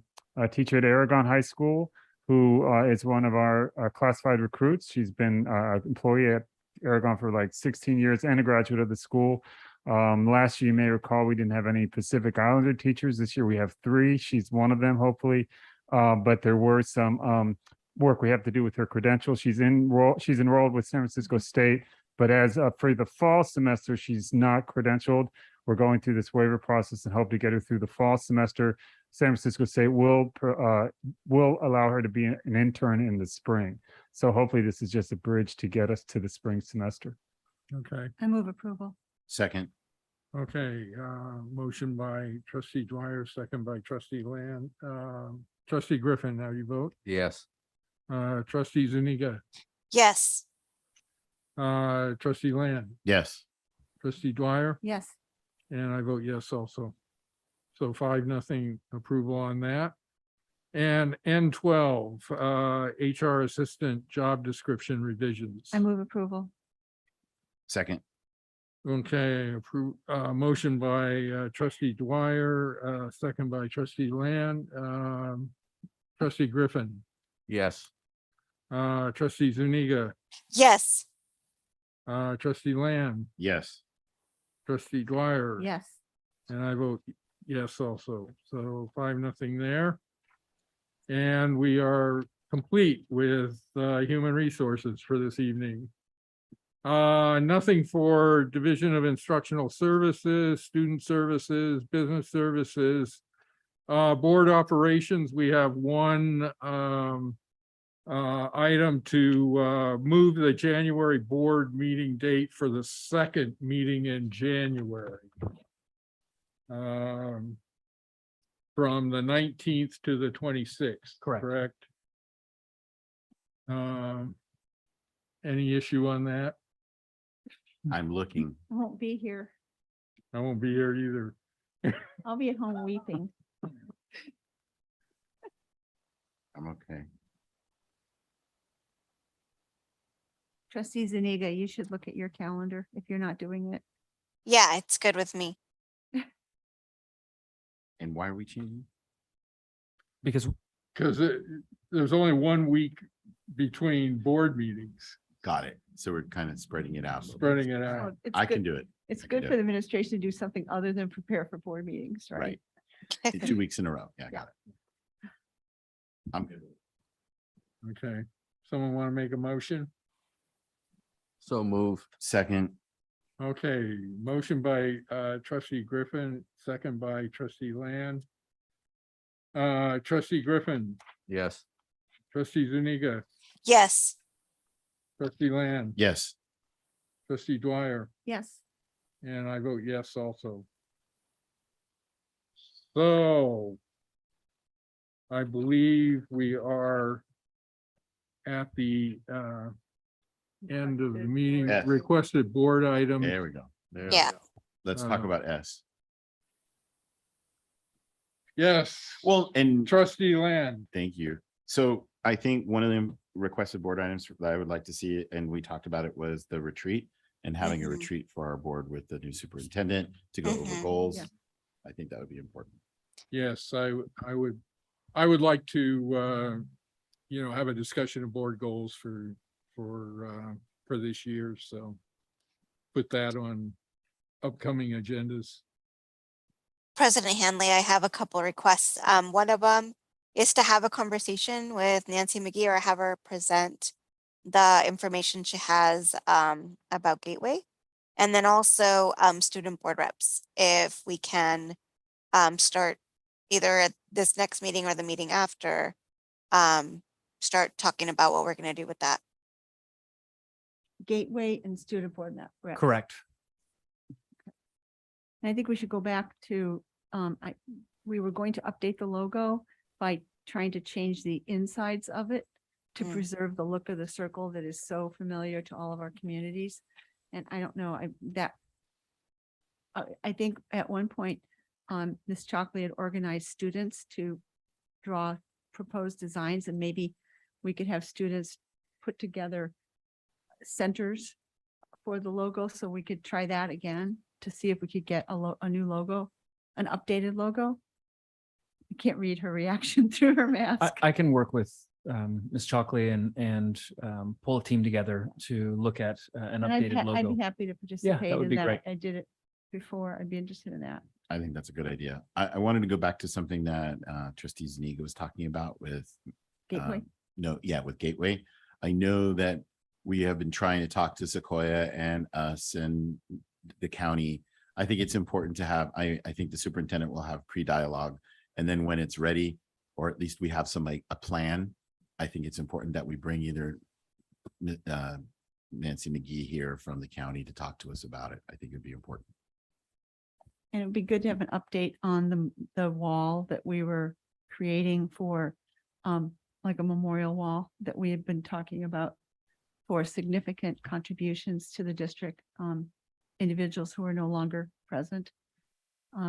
teacher at Aragon High School, who is one of our classified recruits. She's been an employee at Aragon for like 16 years and a graduate of the school. Last year, you may recall, we didn't have any Pacific Islander teachers. This year we have 3. She's one of them, hopefully. But there were some work we have to do with her credentials. She's enrolled with San Francisco State, but as for the fall semester, she's not credentialed. We're going through this waiver process and hope to get her through the fall semester. San Francisco State will allow her to be an intern in the spring. So hopefully this is just a bridge to get us to the spring semester. Okay. I move approval. Second. Okay, motion by trustee Dwyer, second by trustee Land. Trustee Griffin, how do you vote? Yes. Trustee Zuniga, Yes. trustee Land, Yes. trustee Dwyer, Yes. and I vote yes also. So 5-0 approval on that. And N12, HR assistant job description revisions. I move approval. Second. Okay, motion by trustee Dwyer, second by trustee Land. Trustee Griffin, Yes. trustee Zuniga, Yes. trustee Land, Yes. trustee Dwyer. Yes. And I vote yes also. So 5-0 there. And we are complete with human resources for this evening. Nothing for Division of Instructional Services, Student Services, Business Services. Board Operations, we have one item to move the January board meeting date for the second meeting in January. From the 19th to the 26th. Correct. Any issue on that? I'm looking. I won't be here. I won't be here either. I'll be at home weeping. I'm okay. Trustee Zuniga, you should look at your calendar if you're not doing it. Yeah, it's good with me. And why are we changing? Because there's only 1 week between board meetings. Got it. So we're kind of spreading it out. Spreading it out. Well, it's I can good- do it. It's I can good do for it. the administration to do something other than prepare for board meetings, right? Right. 2 weeks in a row. Yeah, I got it. I'm good. Okay. Someone want to make a motion? So moved. Second. Okay, motion by trustee Griffin, second by trustee Land. Trustee Griffin, Yes. trustee Zuniga, Yes. trustee Land, Yes. trustee Dwyer, Yes. and I vote yes also. So I believe we are at the end of the meeting. Yes. Requested board items. There we go. There we Yeah. go. Let's talk Uh, about S. Yes, Well, and trustee Land. thank you. So I think one of the requested board items that I would like to see, and we talked about it, was the retreat and having a Mhm. retreat for our board with the new superintendent to go over Mhm. goals. Yeah. I think that would be important. Yes, I would like to, have a discussion of board goals for this year, so put that on upcoming agendas. President Hanley, I have a couple requests. One of them is to have a conversation with Nancy McGee or have her present the information she has about Gateway. And then also student board reps, if we can start either at this next meeting or the meeting after, start talking about what we're going to do with that. Gateway and student board net. reps. Correct. And I think we should go back to, we were going to update the logo by trying to change the insides of it to Mm. preserve the look of the circle that is so familiar to all of our communities. And I don't know, I think at one point, Ms. Chalkley had organized students to draw proposed designs, and maybe we could have students put together centers for the logo, so we could try that again to see if we could get a new logo, an updated logo. I can't read her reaction through her mask. I can work with Ms. Chalkley and pull a team together to look at an And updated I'd logo. be happy to participate would in be that. great. I did it before. I'd be interested in that. I think that's a good idea. I wanted to go back to something that trustee Zuniga was talking about with Gateway. with Gateway. I know that we have been trying to talk to Sequoia and us and the county. I think it's important to have, I think the superintendent will have pre-dialogue, and then when it's ready, or at least we have some like a plan, I think it's important that we bring either Nancy McGee here from the county to talk to us about it. I think it'd be important. And it'd be good to have an update on the wall that we were creating for, like a memorial wall that we had been talking about for significant contributions to the district, individuals who are no longer present.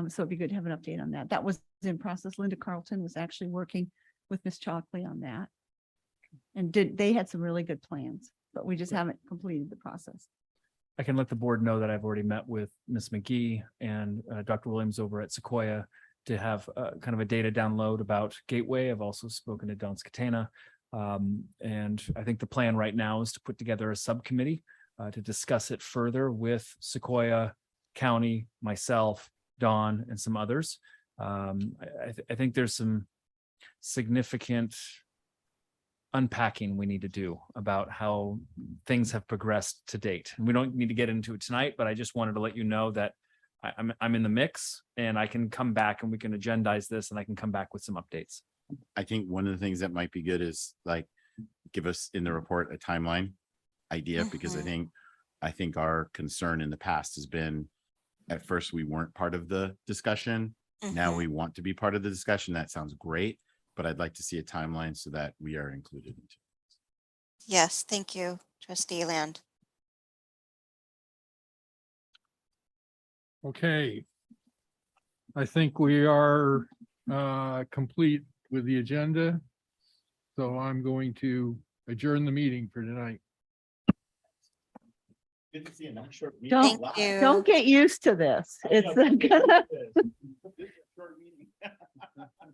So it'd be good to have an update on that. That was in process. Linda Carlton was actually working with Ms. Chalkley on that. And they had some really good plans, but we just haven't completed the process. I can let the board know that I've already met with Ms. McGee and Dr. Williams over at Sequoia to have kind of a data download about Gateway. I've also spoken to Don Scatena. And I think the plan right now is to put together a subcommittee to discuss it further with Sequoia County, myself, Don, and some others. I think there's some significant unpacking we need to do about how things have progressed to date. And we don't need to get into it tonight, but I just wanted to let you know that I'm in the mix and I can come back and we can agendize this and I can come back with some updates. I think one of the things that might be good is like, give us in the report a timeline idea, because I think our concern in the past has been, at first we weren't part of the discussion. Now we want to be part of the discussion. That sounds great, but I'd like to see a timeline so that we are included. Yes, thank you, Trustee Land. Okay. I think we are complete with the agenda. So I'm going to adjourn the meeting for tonight. Don't get used to this. It's gonna